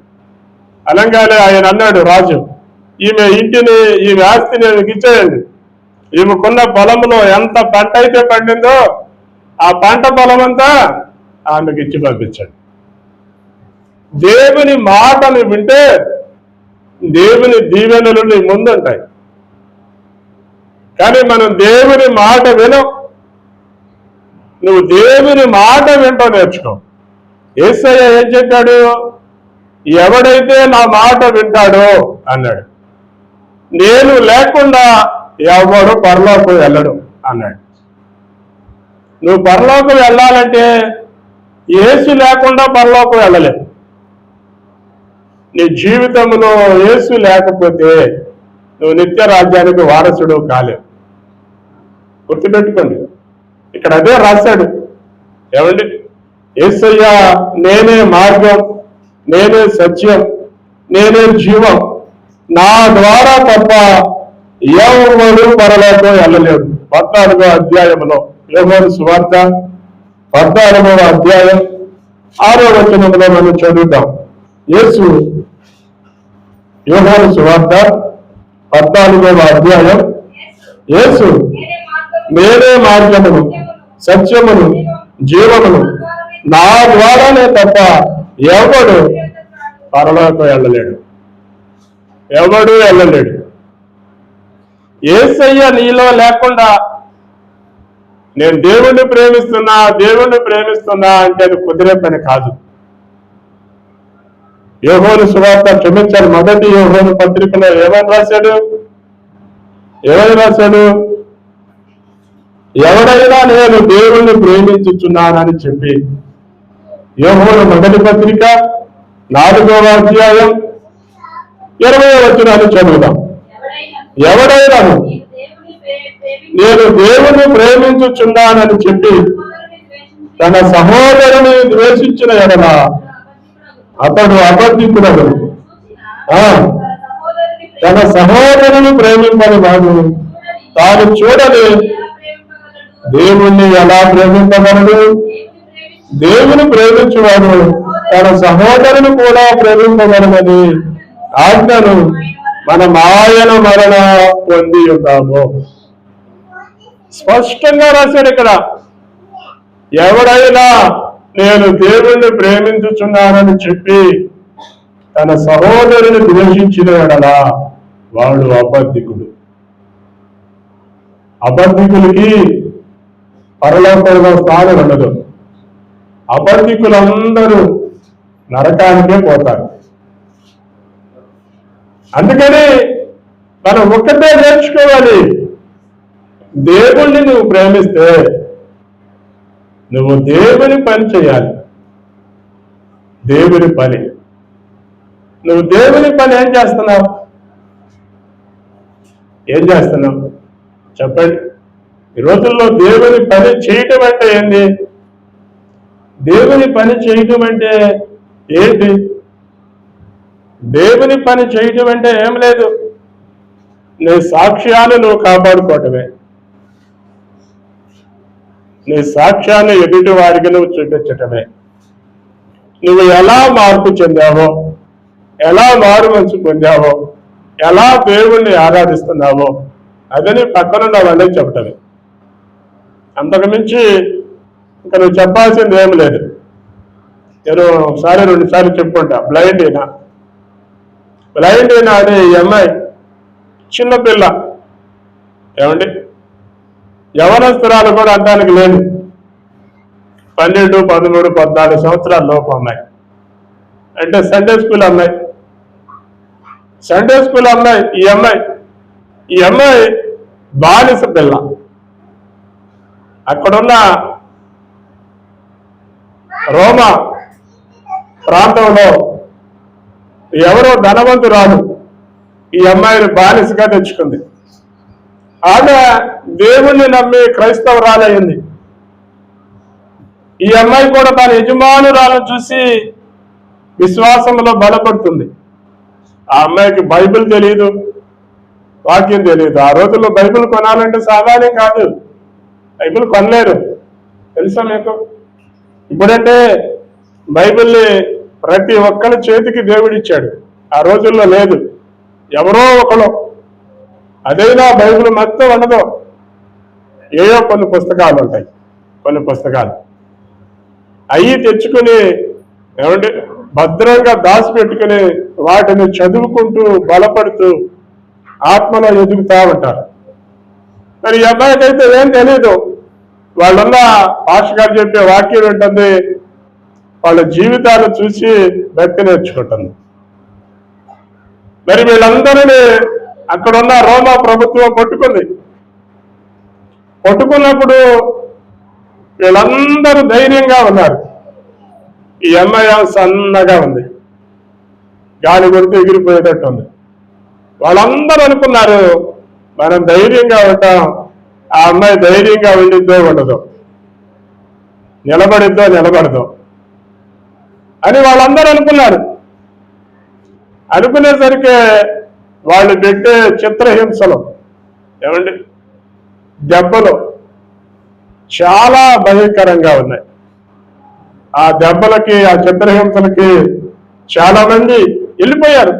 అనగానే ఆయన అన్నాడు రాజు, ఈమె ఇంటిని ఈమె ఆస్తిని నీకు ఇచ్చేయండి, ఈమెకున్న పొలంలో ఎంత పంట అయితే పండిందో ఆ పంట పొలం అంతా ఆమెకి ఇచ్చి పంపించాడు. దేవుని మాటను వింటే దేవుని దీవెనలు నీ ముందుంటాయి. కానీ మనం దేవుని మాట వినం. నువ్వు దేవుని మాట వింటూ నేర్చుకో. యేసయ్య ఏం చెప్పాడు? ఎవడైతే నా మాట వింటాడో అన్నాడు, నేను లేకుండా ఎవడు పరలోకం వెళ్ళడు అన్నాడు. నువ్వు పరలోకం వెళ్ళాలంటే యేసు లేకుండా పరలోకం వెళ్ళలేవు. నీ జీవితంలో యేసు లేకపోతే నువ్వు నిత్య రాజ్యానికి వారసుడు కాలేవు. గుర్తుపెట్టుకోండి, ఇక్కడ అదే రాశాడు. ఏమండి? యేసయ్య నేనే మార్గం, నేనే సత్యం, నేనే జీవం, నా ద్వారా తప్ప ఎవరు పరలోకం వెళ్ళలేడు. 14వ అధ్యాయంలో యోహాను సువార్త 14వ అధ్యాయం 6వ వచనంలో మనం చదువుతాం. యేసు యోహాను సువార్త 14వ అధ్యాయం, యేసు నేనే మార్గమును సత్యమును జీవమును, నా ద్వారానే తప్ప ఎవడు పరలోకం వెళ్ళలేడు, ఎవడు వెళ్ళలేడు. యేసయ్య నీలో లేకుండా నేను దేవుణ్ణి ప్రేమిస్తున్నా అంటే అది కుదిరే పని కాదు. యోహాను సువార్త క్షమించాలి, మొదటి యోహాను పత్రికలో ఏమని రాశాడు? ఎవడైనా నేను దేవుణ్ణి ప్రేమించుచున్నానని చెప్పి, యోహాను మొదటి పత్రిక 4వ అధ్యాయం 20వ వచనాన్ని చదువుదాం. ఎవడైనా నేను దేవుణ్ణి ప్రేమించుచున్నానని చెప్పి తన సహోదరుని ద్వేషించిన ఎడల అతడు అబద్ధికుడను. తన సహోదరుని ప్రేమింపని వాడు తాను చూడని దేవుణ్ణి ఎలా ప్రేమింపగలడు? దేవుని ప్రేమించువాడు తన సహోదరుని కూడా ప్రేమింపగలమని ఆజ్ఞను మనం ఆయన మరణ పొంది ఉన్నాము. స్పష్టంగా రాశాడు ఇక్కడ. ఎవడైనా నేను దేవుణ్ణి ప్రేమించుచున్నానని చెప్పి తన సహోదరుని ద్వేషించిన ఎడలా వాడు అబద్ధికుడు. అబద్ధికులకి పరలోకంలో స్థానం ఉండదు. అబద్ధికులందరూ నరకానికే పోతారు. అందుకని మనం ఒక్కటే నేర్చుకోవాలి, దేవుణ్ణి నువ్వు ప్రేమిస్తే నువ్వు దేవుని పని చేయాలి. దేవుని పని, నువ్వు దేవుని పని ఏం చేస్తున్నావు చెప్పండి. ఈ రోజుల్లో దేవుని పని చేయటం అంటే ఏంది? దేవుని పని చేయటం అంటే ఏంటి? దేవుని పని చేయటం అంటే ఏం లేదు, నీ సాక్ష్యాన్ని నువ్వు కాపాడుకోవటమే. నీ సాక్ష్యాన్ని ఎదుటి వారికి నువ్వు చూపించటమే. నువ్వు ఎలా మార్పు చెందావో, ఎలా మారు మనసు పొందావో, ఎలా దేవుణ్ణి ఆరాధిస్తున్నావో అదని పక్కనున్న వాళ్ళే చెప్పటమే. అంతకు మించి ఇంకా నువ్వు చెప్పాల్సింది ఏం లేదు. నేను ఒకసారి 2 సార్లు చెప్పుకుంటా. బ్లైండ్ అయినా అనే ఈ అమ్మాయి చిన్నపిల్ల, ఏమండి యవనస్తురాలు కూడా అంటానికి లేదు. 12, 13, 14 సంవత్సరాల లోపు అమ్మాయి అంటే సండే స్కూల్ అమ్మాయి. ఈ అమ్మాయి ఈ అమ్మాయి బానిస పిల్ల. అక్కడున్న రోమా ప్రాంతంలో ఎవరో ధనవంతురాలు ఈ అమ్మాయిని బానిసగా తెచ్చుకుంది. ఆమె దేవుణ్ణి నమ్మి క్రైస్తవురాలయ్యింది. ఈ అమ్మాయి కూడా తన యజమానురాలను చూసి విశ్వాసంలో బలపడుతుంది. ఆ అమ్మాయికి బైబిల్ తెలియదు, వాక్యం తెలియదు. ఆ రోజుల్లో బైబిల్ కొనాలంటే సామాన్యం కాదు, బైబిల్ కొనలేరు, తెలుసా మీకు? ఇప్పుడంటే బైబిల్ని ప్రతి ఒక్కరి చేతికి దేవుడిచ్చాడు, ఆ రోజుల్లో లేదు. ఎవరో ఒకరు, అదైనా బైబిల్ మొత్తం ఉండదు, ఏయో కొన్ని పుస్తకాలు ఉంటాయి, కొన్ని పుస్తకాలు అవి తెచ్చుకుని ఏమంటే భద్రంగా దాచిపెట్టుకుని వాటిని చదువుకుంటూ బలపడుతూ ఆత్మలో ఎదుగుతూ ఉంటారు. మరి ఈ అమ్మాయికైతే ఏం తెలీదు. వాళ్ళున్న పాస్టర్ గారు చెప్పే వాక్యం ఉంటుంది, వాళ్ళ జీవితాలు చూసి భక్తి నేర్చుకుంటుంది. మరి వీళ్ళందరినీ అక్కడున్న రోమా ప్రభుత్వం కొట్టుకుంది. కొట్టుకున్నప్పుడు వీళ్ళందరూ ధైర్యంగా ఉన్నారు. ఈ అమ్మాయి సన్నగా ఉంది, గాలి కొడితే ఎగిరిపోయేటట్టు ఉంది. వాళ్ళందరూ అనుకున్నారు మనం ధైర్యంగా ఉంటాం, ఆ అమ్మాయి ధైర్యంగా ఉండిద్దో ఉండదో, నిలబడదో అని వాళ్ళందరూ అనుకున్నారు. అనుకునేసరికి వాళ్ళు పెట్టే చిత్రహింసలు, ఏమండి, దెబ్బలు చాలా భయంకరంగా ఉన్నాయి. ఆ దెబ్బలకి, ఆ చిత్రహింసలకి చాలా మంది వెళ్ళిపోయారు,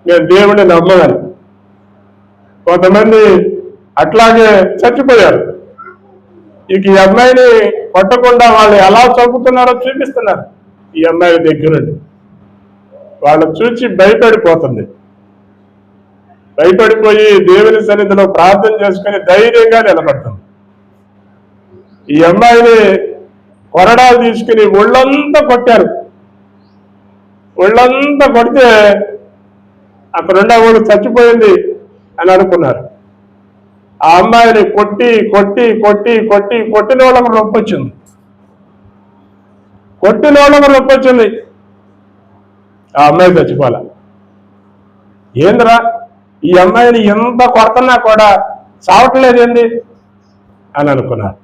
నేను దేవుడిని నమ్మను. కొంతమంది అట్లాగే చచ్చిపోయారు. ఇక ఈ అమ్మాయిని కొట్టకుండా వాళ్ళు ఎలా చంపుతున్నారో చూపిస్తున్నారు. ఈ అమ్మాయి దగ్గరుండి వాళ్ళు చూసి భయపడిపోతుంది. భయపడిపోయి దేవుని సన్నిధిలో ప్రార్థన చేసుకుని ధైర్యంగా నిలబడుతుంది. ఈ అమ్మాయిని కొరడాలు తీసుకుని ఒళ్ళంతా కొట్టారు. ఒళ్ళంతా కొడితే అక్కడున్న వాళ్ళు చచ్చిపోయింది అని అనుకున్నారు. ఆ అమ్మాయిని కొట్టి కొట్టి కొట్టి కొట్టి కొట్టిన వాళ్ళకు నొప్పి వచ్చింది. కొట్టిన వాళ్ళకు నొప్పి వచ్చింది. ఆ అమ్మాయి చచ్చిపోలే. ఏంద్రా, ఈ అమ్మాయిని ఎంత కొడుతున్నా కూడా చావట్లేదేంది అని అనుకున్నారు.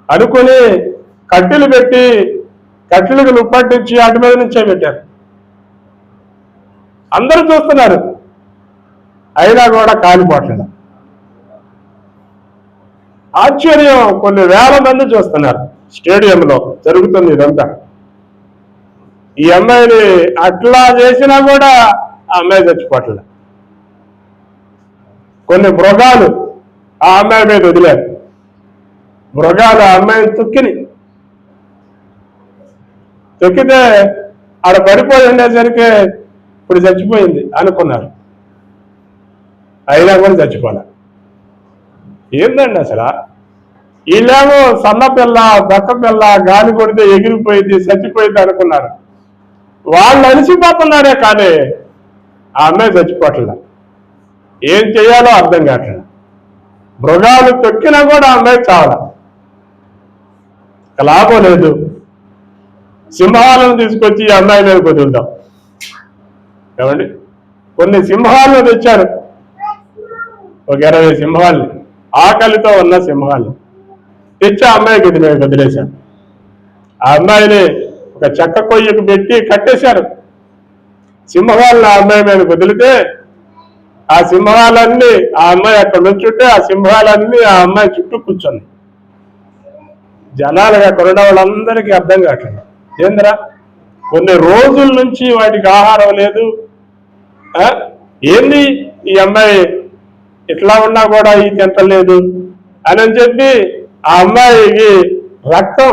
అనుకుని కట్టెలు పెట్టి, కట్టెలకు లుప్పట్టించి అటు మీద నుంచే పెట్టారు. అందరూ చూస్తున్నారు, అయినా కూడా కాలిపోట్లేదు. ఆశ్చర్యం, కొన్ని వేల మంది చూస్తున్నారు. స్టేడియంలో జరుగుతుంది ఇదంతా. ఈ అమ్మాయిని అట్లా చేసినా కూడా ఆ అమ్మాయి చచ్చిపోట్లేదు. కొన్ని మృగాలు ఆ అమ్మాయి మీద వదిలారు. మృగాలు ఆ అమ్మాయిని తొక్కితే ఆడ పడిపోయి ఉండేసరికి ఇప్పుడు చచ్చిపోయింది అనుకున్నారు, అయినా కూడా చచ్చిపోలే. ఏందండి అసలు? వీళ్ళేమో సన్నపిల్ల, బక్కపిల్ల, గాలి కొడితే ఎగిరిపోయింది, చచ్చిపోయింది అనుకున్నారు. వాళ్ళు అలసిపోతున్నారే కానీ ఆ అమ్మాయి చచ్చిపోట్లా. ఏం చేయాలో అర్థం కావట్లేదు. మృగాలు తొక్కినా కూడా ఆ అమ్మాయి చావలా. లాభం లేదు. సింహాలను తీసుకొచ్చి ఈ అమ్మాయి మీద వదులుదాం. ఏమండి, కొన్ని సింహాలను తెచ్చారు, ఒక 20 సింహాలని, ఆకలితో ఉన్న సింహాలు తెచ్చి ఆ అమ్మాయికి వదిలేశారు. ఆ అమ్మాయిని ఒక చెక్క కొయ్యకు పెట్టి కట్టేశారు. సింహాలను ఆ అమ్మాయి మీద వదిలితే ఆ సింహాలన్నీ, ఆ అమ్మాయి అక్కడ నుంచుంటే ఆ సింహాలన్నీ ఆ అమ్మాయి చుట్టూ కూర్చొని, జనాలుగా కొరడ వాళ్ళందరికీ అర్థం కావట్లేదు. ఏంద్రా, కొన్ని రోజుల నుంచి వాటికి ఆహారం లేదు, ఏంది ఈ అమ్మాయి ఇట్లా ఉన్నా కూడా ఈ తింటలేదు అని చెప్పి ఆ అమ్మాయికి రక్తం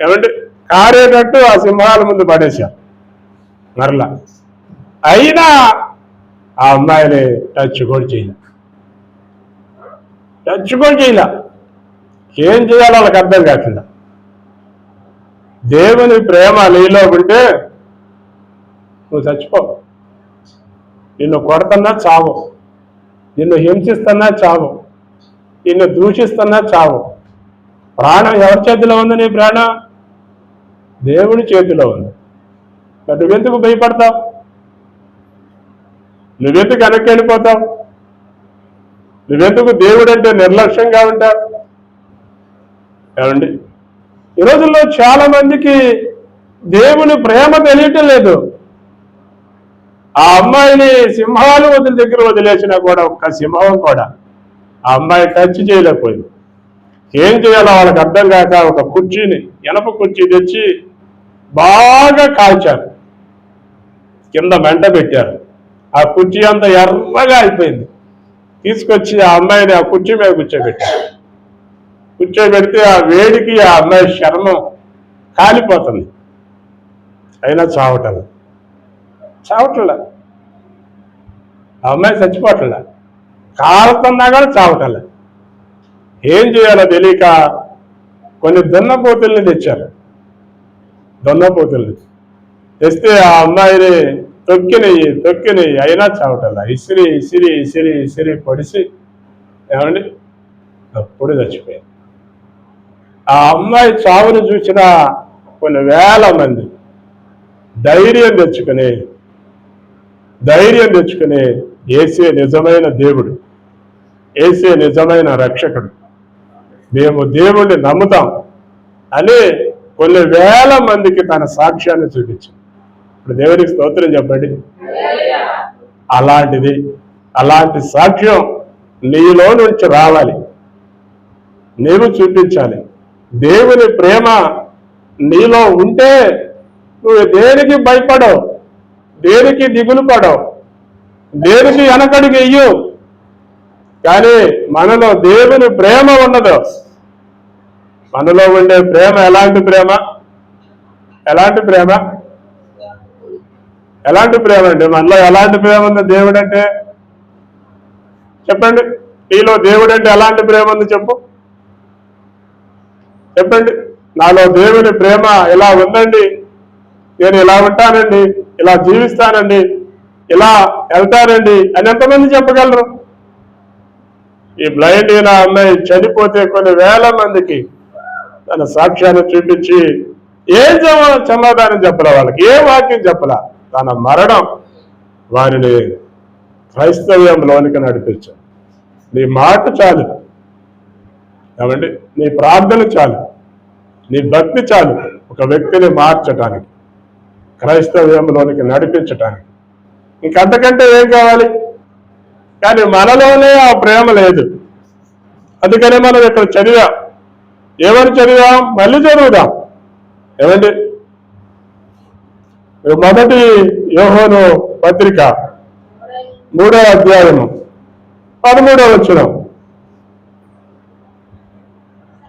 ఏమంటే కారేటట్టు ఆ సింహాల ముందు పడేశారు. మరలా అయినా ఆ అమ్మాయిని టచ్ కూడా చేయలే. ఏం చేయాలో వాళ్ళకి అర్థం కాకుండా. దేవుని ప్రేమ నీలో ఉంటే నువ్వు చచ్చిపో, నిన్ను కొడుతున్నా చావు, నిన్ను హింసిస్తున్నా చావు, నిన్ను దూషిస్తున్నా చావు. ప్రాణం ఎవరి చేతిలో ఉంది? నీ ప్రాణం దేవుడి చేతిలో ఉంది. మరి నువ్వెందుకు భయపడతావు? నువ్వెందుకు వెనక్కి వెళ్ళిపోతావు? నువ్వెందుకు దేవుడు అంటే నిర్లక్ష్యంగా ఉంటావు? ఏమండి, ఈ రోజుల్లో చాలా మందికి దేవుని ప్రేమ తెలియటం లేదు. ఆ అమ్మాయిని సింహాలు దగ్గర వదిలేసినా కూడా ఒక్క సింహం కూడా ఆ అమ్మాయి టచ్ చేయలేకపోయింది. ఏం చేయాలో వాళ్ళకి అర్థం కాక ఒక కుర్చీని, ఇనప కుర్చీ తెచ్చి బాగా కాల్చారు, కింద మంట పెట్టారు. ఆ కుర్చీ అంతా ఎర్రగా అయిపోయింది. తీసుకొచ్చి ఆ అమ్మాయిని ఆ కుర్చీ మీద కూర్చోబెడితే ఆ వేడికి ఆ అమ్మాయి చర్మం కాలిపోతుంది. అయినా చావటంలా. ఆ అమ్మాయి చచ్చిపోవట్లా, కాలుతున్నా కూడా చావటంలా. ఏం చేయాలో తెలియక కొన్ని దున్నపోతుల్ని తెచ్చారు. దున్నపోతుల్ని తెస్తే ఆ అమ్మాయిని తొక్కినయి అయినా చావటల్లా. ఇసిరి పొడిసి ఏమండి అప్పుడు చచ్చిపోయారు. ఆ అమ్మాయి చావును చూసిన కొన్ని వేల మంది ధైర్యం తెచ్చుకుని యేసే నిజమైన దేవుడు, యేసే నిజమైన రక్షకుడు, మేము దేవుణ్ణి నమ్ముతాం అని కొన్ని వేల మందికి తన సాక్ష్యాన్ని చూపించింది. ఇప్పుడు దేవునికి స్తోత్రం చెప్పండి. అలాంటి సాక్ష్యం నీలో నుంచి రావాలి, నీవు చూపించాలి. దేవుని ప్రేమ నీలో ఉంటే నువ్వు దేనికి భయపడవు, దేనికి దిగులు పడవు, దేనికి వెనకడికి వెయ్యు. కానీ మనలో దేవుని ప్రేమ ఉండదు. మనలో ఉండే ప్రేమ ఎలాంటి ప్రేమ అండి? మనలో ఎలాంటి ప్రేమ ఉంది దేవుడు అంటే? చెప్పండి. నీలో దేవుడు అంటే ఎలాంటి ప్రేమ ఉంది చెప్పండి. నాలో దేవుని ప్రేమ ఇలా ఉందండి, నేను ఇలా ఉంటానండి, ఇలా జీవిస్తానండి, ఇలా వెళ్తానండి అని ఎంతమంది చెప్పగలరు? ఈ బ్లైండ్ అయిన అమ్మాయి చనిపోతే కొన్ని వేల మందికి తన సాక్ష్యాన్ని చూపించి ఏం సమాధానం చెప్పలే, వాళ్ళకి ఏ వాక్యం చెప్పలా. తన మరణం వారిని క్రైస్తవ్యంలోనికి నడిపించాడు. నీ మాట చాలు, ఏమండి, నీ ప్రార్థన చాలు, నీ భక్తి చాలు ఒక వ్యక్తిని మార్చడానికి, క్రైస్తవ్యంలోనికి నడిపించటానికి. ఇంకంతకంటే ఏం కావాలి? కానీ మనలోనే ఆ ప్రేమ లేదు. అందుకనే మనం ఇక్కడ చదివాం. ఏమని చదివాం? మళ్ళీ చదువుదాం. ఏమండి, మొదటి యోహాను పత్రిక 3వ అధ్యాయము 13వ వచనం.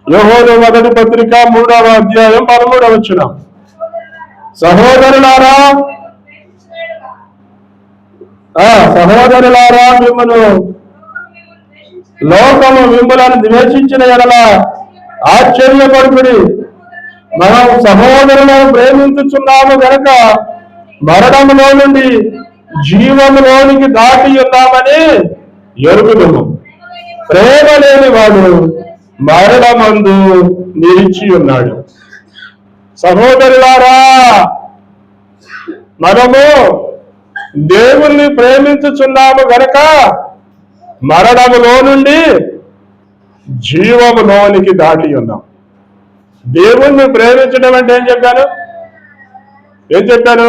యోహాను మొదటి పత్రిక 3వ అధ్యాయం 13వ వచనం. సహోదరులారా లోకము మిమ్మలను ద్వేషించిన ఎడల ఆశ్చర్యపడుకుడి. మనం సహోదరులను ప్రేమించుచున్నాము గనక మరణములో నుండి జీవములోనికి దాటి ఉన్నామని ఎరుగుదుము. ప్రేమ లేని వాడు మరణమందు నిలిచి ఉన్నాడు. సహోదరులారా, మనము దేవుణ్ణి ప్రేమించుచున్నాము గనక మరణములో నుండి జీవములోనికి దాటి ఉన్నాం. దేవుణ్ణి ప్రేమించడం అంటే ఏం చెప్పాను?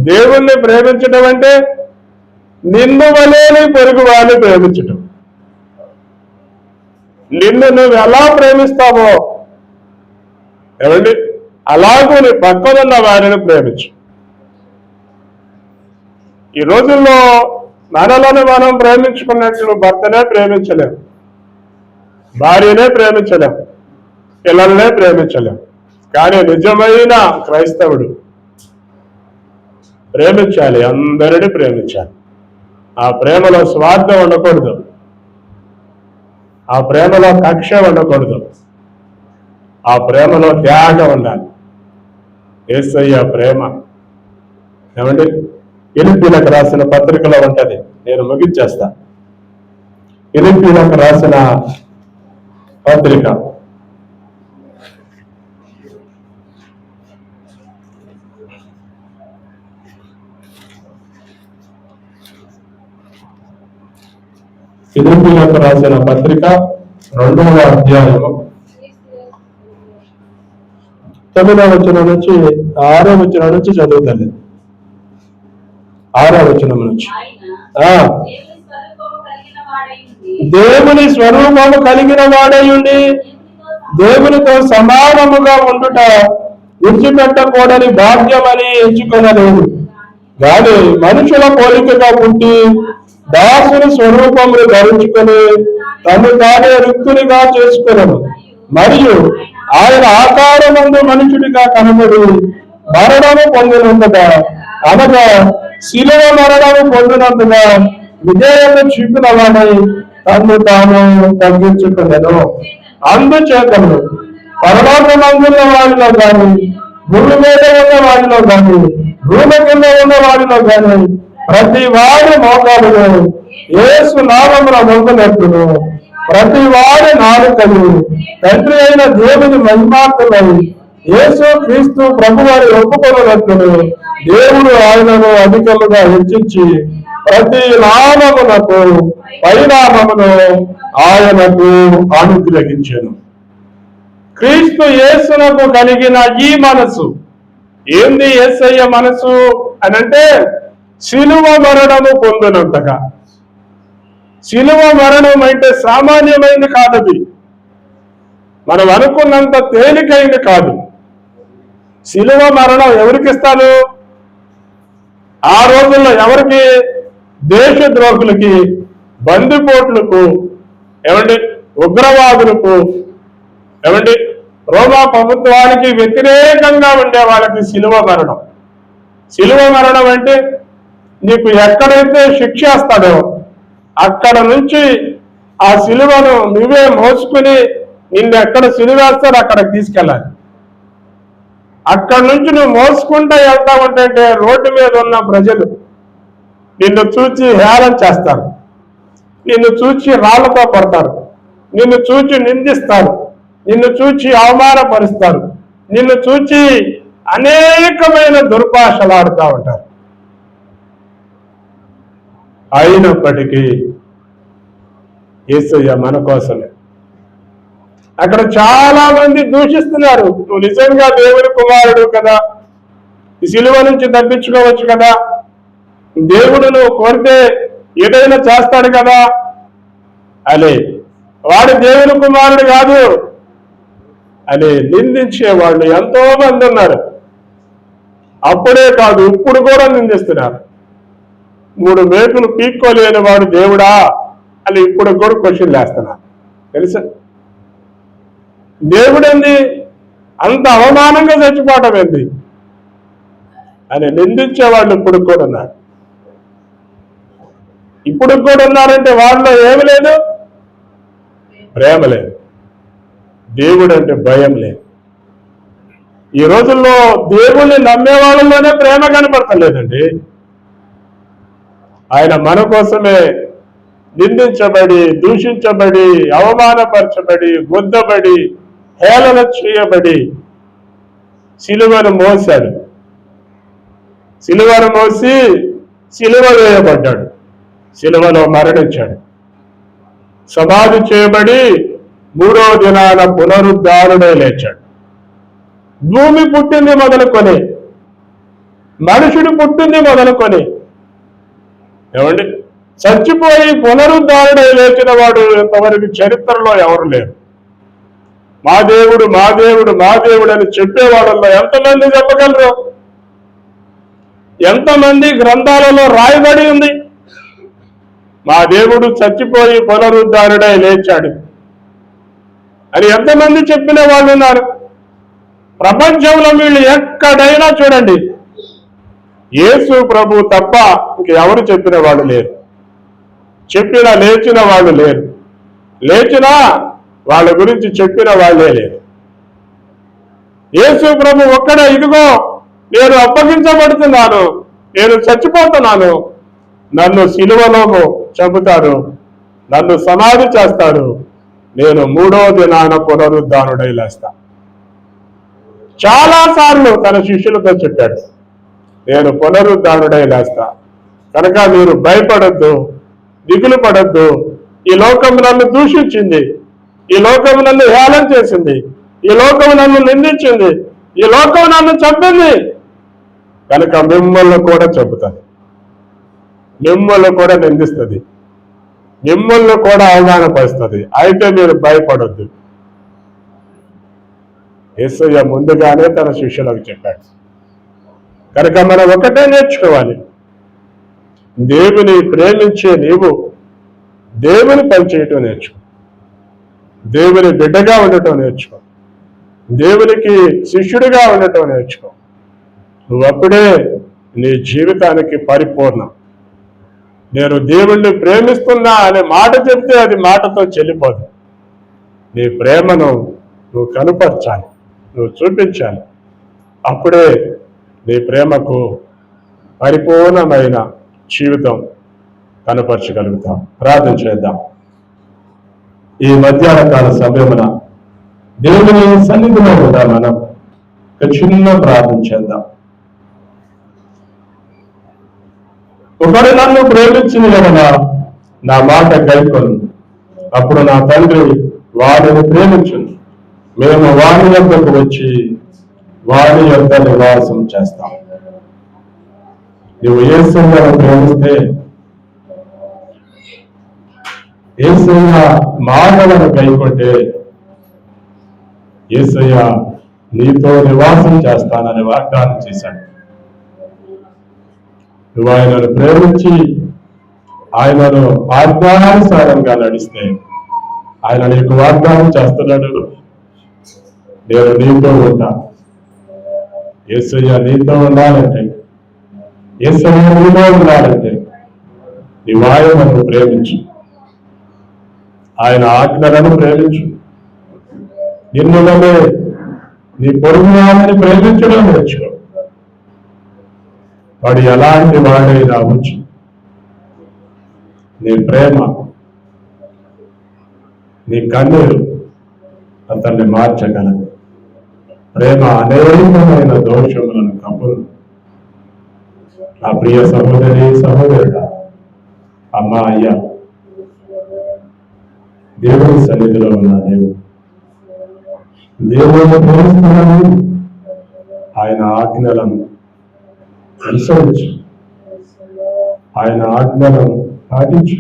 దేవుణ్ణి ప్రేమించడం అంటే నిన్ను వలేని పొరుగు వారిని ప్రేమించటం. నిన్ను నువ్వు ఎలా ప్రేమిస్తావో ఏమండి అలాగూ నీ పక్కనున్న వారిని ప్రేమించు. ఈ రోజుల్లో మనలను మనం ప్రేమించుకున్నట్లు భర్తనే ప్రేమించలేం, భార్యనే ప్రేమించలేం, పిల్లలనే ప్రేమించలేం. కానీ నిజమైన క్రైస్తవుడు ప్రేమించాలి, అందరినీ ప్రేమించాలి. ఆ ప్రేమలో స్వార్థం ఉండకూడదు, ఆ ప్రేమలో కక్ష ఉండకూడదు, ఆ ప్రేమలో త్యాగం ఉండాలి. యేసయ్య ప్రేమ ఏమండి ఫిలిప్పీలకు రాసిన పత్రికలో ఉంటది. నేను ముగించేస్తా. ఫిలిప్పీయులకు రాసిన పత్రిక ఫిలిప్పీయులకు రాసిన పత్రిక 2వ అధ్యాయము 9వ వచనం నుంచి 6వ వచనం నుంచి చదువుతాను. 6వ వచనం నుంచి దేవుని స్వరూపము కలిగిన వాడయుండి దేవునితో సమానముగా ఉండుట విడిచిపెట్టకూడని భాగ్యమని ఎంచుకొనలేదు, గాని మనుషుల పోలికగా పుట్టి దాసుని స్వరూపమును ధరించుకొని తను తానే రిక్తునిగా చేసుకున్నాను. మరియు ఆయన ఆకారమందు మనుషుడిగా కనబడి మరణము పొందినందుగా, అనగా శిలువ మరణము పొందినందుగా విజయత చూపిన వాడై తను తాను తగ్గించుకున్నాను. అందుచేతను పరలోకమందున్న వాడిలో గాని, భూమి మీద ఉన్న వాడిలో గాని, భూమి కింద ఉన్న వాడిలో గాని ప్రతి వాడి మోకాలును యేసు నామమున వంగునట్టును, ప్రతి వాడి నాలుకలు తండ్రి అయిన దేవుని మహిమార్థమై యేసు క్రీస్తు ప్రభువారి ఒప్పుకొనున్నట్టును దేవుడు ఆయనను అధికముగా హెచ్చించి ప్రతి నామమునకు పరిణామమును ఆయనకు అనుగ్రహించెను. క్రీస్తు యేసునకు కలిగిన ఈ మనసు ఏంది? యేసయ్య మనసు అనంటే శిలువ మరణము పొందినంతగా. శిలువ మరణం అంటే సామాన్యమైనది కాదది, మనం అనుకున్నంత తేలికైంది కాదు. శిలువ మరణం ఎవరికి ఇస్తాను? ఆ రోజుల్లో ఎవరికి? దేశద్రోహులకి, బందిపోట్లకు, ఏమండి ఉగ్రవాదులకు, ఏమండి రోమా ప్రభుత్వానికి వ్యతిరేకంగా ఉండే వాళ్ళకి శిలువ మరణం. శిలువ మరణం అంటే నీకు ఎక్కడైతే శిక్ష వేస్తాడో అక్కడ నుంచి ఆ శిలువను నువ్వే మోసుకుని నిన్ను ఎక్కడ శిలువేస్తాడో అక్కడికి తీసుకెళ్ళాలి. అక్కడి నుంచి నువ్వు మోసుకుంటూ వెళ్తా ఉంటే రోడ్డు మీద ఉన్న ప్రజలు నిన్ను చూచి హేళన చేస్తారు, నిన్ను చూచి రాళ్లతో కొడతారు, నిన్ను చూచి నిందిస్తారు, నిన్ను చూచి అవమానపరుస్తారు, నిన్ను చూచి అనేకమైన దుర్భాషలాడుతూ ఉంటారు. అయినప్పటికీ యేసయ్య మన కోసమే. అక్కడ చాలా మంది దూషిస్తున్నారు, నువ్వు నిజంగా దేవుని కుమారుడు కదా, ఈ శిలువ నుంచి తప్పించుకోవచ్చు కదా, దేవుడు నువ్వు కోరితే ఏదైనా చేస్తాడు కదా అలే, వాడు దేవుని కుమారుడు కాదు అని నిందించే వాళ్ళు ఎంతో మంది ఉన్నారు. అప్పుడే కాదు ఇప్పుడు కూడా నిందిస్తున్నారు. 3 మేకులు పీక్కోలేని వాడు దేవుడా అని ఇప్పుడు కూడా క్వశ్చన్ వేస్తున్నారు. తెలుసా? దేవుడేంది అంత అవమానంగా చచ్చిపోవటం ఏంది అని నిందించే వాళ్ళు ఇప్పుడు కూడా ఉన్నారు. ఇప్పుడు కూడా ఉన్నారంటే వాళ్ళలో ఏమి లేదు? ప్రేమ లేదు, దేవుడు అంటే భయం లేదు. ఈ రోజుల్లో దేవుణ్ణి నమ్మే వాళ్ళలోనే ప్రేమ కనపడతలేదండి. ఆయన మన కోసమే నిందించబడి, దూషించబడి, అవమానపరచబడి, గుద్దబడి, హేళన చేయబడి సిలువను మోశాడు. సిలువను మోసి సిలువ వేయబడ్డాడు, సిలువలో మరణించాడు, సమాధి చేయబడి 3వ దినాన పునరుద్ధారుడే లేచాడు. భూమి పుట్టింది మొదలుకొని, మనుషుడు పుట్టింది మొదలుకొని, ఏమండి చచ్చిపోయి పునరుద్ధారుడై లేచిన వాడు ఇంతవరకు చరిత్రలో ఎవరు లేరు. మా దేవుడు మా దేవుడు మా దేవుడు అని చెప్పేవాళ్ళలో ఎంతమంది చెప్పగలరు? ఎంతమంది గ్రంథాలలో రాయబడి ఉంది మా దేవుడు చచ్చిపోయి పునరుద్ధారుడై లేచాడు అని? ఎంతమంది చెప్పిన వాళ్ళు ఉన్నారు? ప్రపంచంలో వీళ్ళు ఎక్కడైనా చూడండి, యేసు ప్రభు తప్ప ఇంకెవరు చెప్పిన వాళ్ళు లేరు. చెప్పినా లేచిన వాళ్ళు లేరు, లేచినా వాళ్ళ గురించి చెప్పిన వాళ్ళే లేరు. యేసు ప్రభు ఒక్కడే, ఇదిగో నేను అప్పగించబడుతున్నాను, నేను చచ్చిపోతున్నాను, నన్ను సిలువలో చంపుతారు, నన్ను సమాధి చేస్తారు, నేను 3వ దినాన పునరుద్ధానుడై లేస్తా. చాలాసార్లు తన శిష్యులతో చెప్పాడు, నేను పునరుద్ధానుడై లేస్తా, కనుక మీరు భయపడొద్దు, దిగులు పడొద్దు. ఈ లోకం నన్ను దూషించింది, ఈ లోకం నన్ను హేళన చేసింది, ఈ లోకం నన్ను నిందించింది, ఈ లోకం నన్ను చంపింది, కనుక మిమ్మల్ని కూడా చంపుతుంది, మిమ్మల్ని కూడా నిందిస్తుంది, మిమ్మల్ని కూడా అవమానపరుస్తుంది. అయితే మీరు భయపడొద్దు. యేసయ్య ముందుగానే తన శిష్యులకు చెప్పాడు. కనుక మనం ఒకటే నేర్చుకోవాలి, దేవుని ప్రేమించే నీవు దేవుని పనిచేయటం నేర్చుకో, దేవుని బిడ్డగా ఉండటం నేర్చుకో, దేవునికి శిష్యుడిగా ఉండటం నేర్చుకో. నువ్వప్పుడే నీ జీవితానికి పరిపూర్ణం. నేను దేవుణ్ణి ప్రేమిస్తున్నా అనే మాట చెప్తే అది మాటతో చెల్లిపోదు. నీ ప్రేమను నువ్వు కనుపరచాలి, నువ్వు చూపించాలి. అప్పుడే నీ ప్రేమకు పరిపూర్ణమైన జీవితం కనపరచగలుగుతాం. ప్రార్థన చేద్దాం. ఈ మధ్యాహ్న కాల సమయమున దేవుని సన్నిధిలో కూడా మనం ఒక చిన్న ప్రార్థన చేద్దాం. ఒకడు నన్ను ప్రేమించిన యెడల నా మాట గైకొను, అప్పుడు నా తండ్రి వారిని ప్రేమించును, మేము వారి యొద్దకు వచ్చి వారి యొద్ద నివాసం చేస్తాం. నువ్వు యేసయ్యను ప్రేమిస్తే, యేసయ్య మాటలను గైకొంటే, యేసయ్య నీతో నివాసం చేస్తానని వాగ్దానం చేశాడు. నువ్వు ఆయనను ప్రేమించి ఆయనను ఆజ్ఞానుసారంగా నడిస్తే ఆయన నీకు వాగ్దానం చేస్తున్నాడు, నేను నీతో ఉంటా. యేసయ్య నీతో ఉండాలంటే, యేసయ్య నీలో ఉండాలంటే నీవు ఆయనను ప్రేమించు, ఆయన ఆజ్ఞలను ప్రేమించు. నిన్ను వలె నీ పొరుగు వారిని ప్రేమించడం నేర్చుకో. వాడు ఎలాంటి వాడైనా అవచ్చు, నీ ప్రేమ, నీ కన్నీరు అతన్ని మార్చగలదు. ప్రేమ అనేకమైన దోషములను కప్పులు. నా ప్రియ సహోదరి సహోదరుడా, అమ్మా, అయ్యా, దేవుని సన్నిధిలో ఉన్న దేవుని ప్రేమిస్తున్నాను. ఆయన ఆజ్ఞలను అనుసరించు, ఆయన ఆజ్ఞలను పాటించు.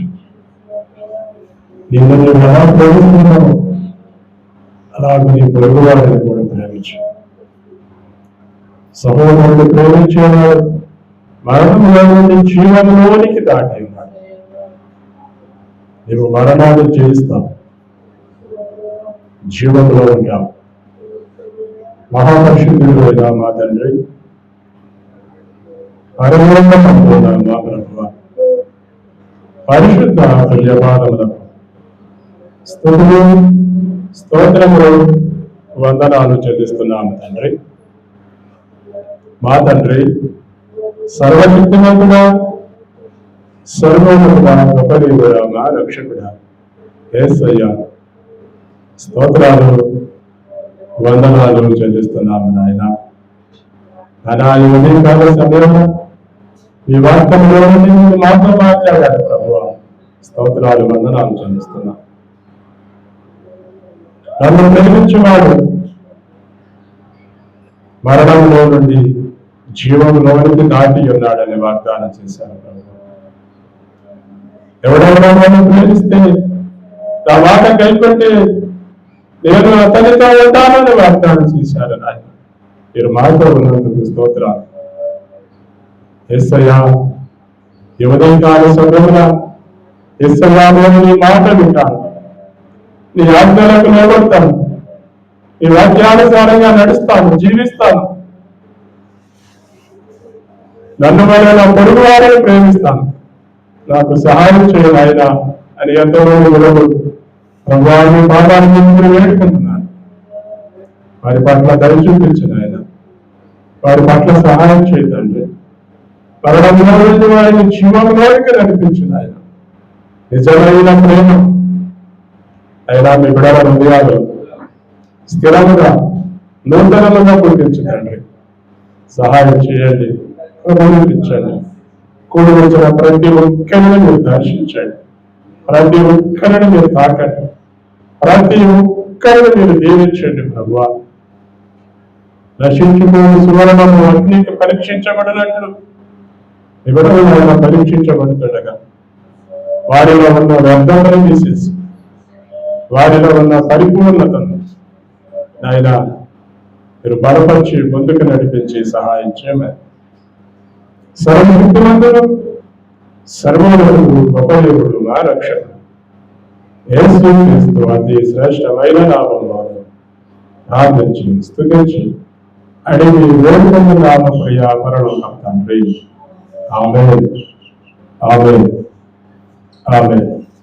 నిన్ను నువ్వు ఎలా ప్రేమిస్తున్నావు అలాగే నీ పొరుగు వారిని కూడా ప్రేమించు. సహోదరుడు ప్రేమించేవాడు మరణంలో నుండి జీవంలోనికి దాటి ఉన్నాడు. నీవు మరణాన్ని జయిస్తావు, జీవంలో ఉంటావు. మహాపరిశుద్ధుడైన మా తండ్రి, పరమోన్నతమైన మా ప్రభువా, పరిశుద్ధ తుల్యపాదములకు స్తుతులు స్తోత్రములు వందనాలు చెల్లిస్తున్నాము తండ్రి. మా తండ్రి, సర్వశక్తిమంతుడా, సర్వోన్నతుడా, గొప్పదేవుడా, మా రక్షకుడా యేసయ్య, స్తోత్రాలు వందనాలు చెల్లిస్తున్నాము నాయన. ఈ కాల సమయంలో ఈ వాక్యంలో మాతో మాట్లాడారు ప్రభువా, స్తోత్రాలు వందనాలు చెల్లిస్తున్నాం. నన్ను ప్రేమించువాడు మరణంలో నుండి జీవంలోనికి దాటి ఉన్నాడని వాగ్దానం చేశారు ప్రభు. ఎవడైనా నన్ను ప్రేమిస్తే, నా మాట కైకొంటే నేను అతనితో ఉంటానని వాగ్దానం చేశారు నాయన. మీరు మాతో ఉన్నందుకు స్తోత్రాలు. యేసయ్య, ఈ ఉదయకాల సమయంలో యేసయ్య, నేను నీ మాట వింటాను, నీ ఆజ్ఞలకు నిలబడతాను, నీ వాక్యానుసారంగా నడుస్తాను, జీవిస్తాను. నన్ను వల్ల నా పొరుగు వారిని ప్రేమిస్తాను, నాకు సహాయం చేయాలి ఆయన అని ఎంతోమంది విలువలు ప్రభువాన్ని పాదాన్ని వేడుకుంటున్నాను. వారి పట్ల దయ చూపించిన ఆయన, వారి పట్ల సహాయం చేయదండి. మరణంలో వారిని జీవంలోకి నడిపించిన ఆయన, నిజమైన ప్రేమ అయినా మీ బిడ్డల హృదయాలు స్థిరముగా నూతనముగా పుట్టించండి. సహాయం చేయండి, అనుమతించండి. కూడి వచ్చిన ప్రతి ఒక్కరిని మీరు దర్శించండి, ప్రతి ఒక్కరిని మీరు తాకండి, ప్రతి ఒక్కరిని మీరు దీవించండి. ప్రభువా, నశించుకుని సువర్ణము అగ్నికి పరీక్షించబడినట్లు వివరణ పరీక్షించబడుతుండగా వారిలో ఉన్న వ్యర్థతను తీసేసి వారిలో ఉన్న పరిపూర్ణతను ఆయన మీరు బలపరిచి ముందుకు నడిపించి సహాయం చేయమని సర్వశక్తిమంతుడు సర్వోన్నతుడు గొప్పదేవుడు మా రక్షణ యేసుక్రీస్తు అతి శ్రేష్టమైన నామంలో ప్రార్థించి స్తుతించి అడిగి వేడుకొని నామ ప్రియ పరలోకం తండ్రి. ఆమేన్, ఆమేన్, ఆమేన్.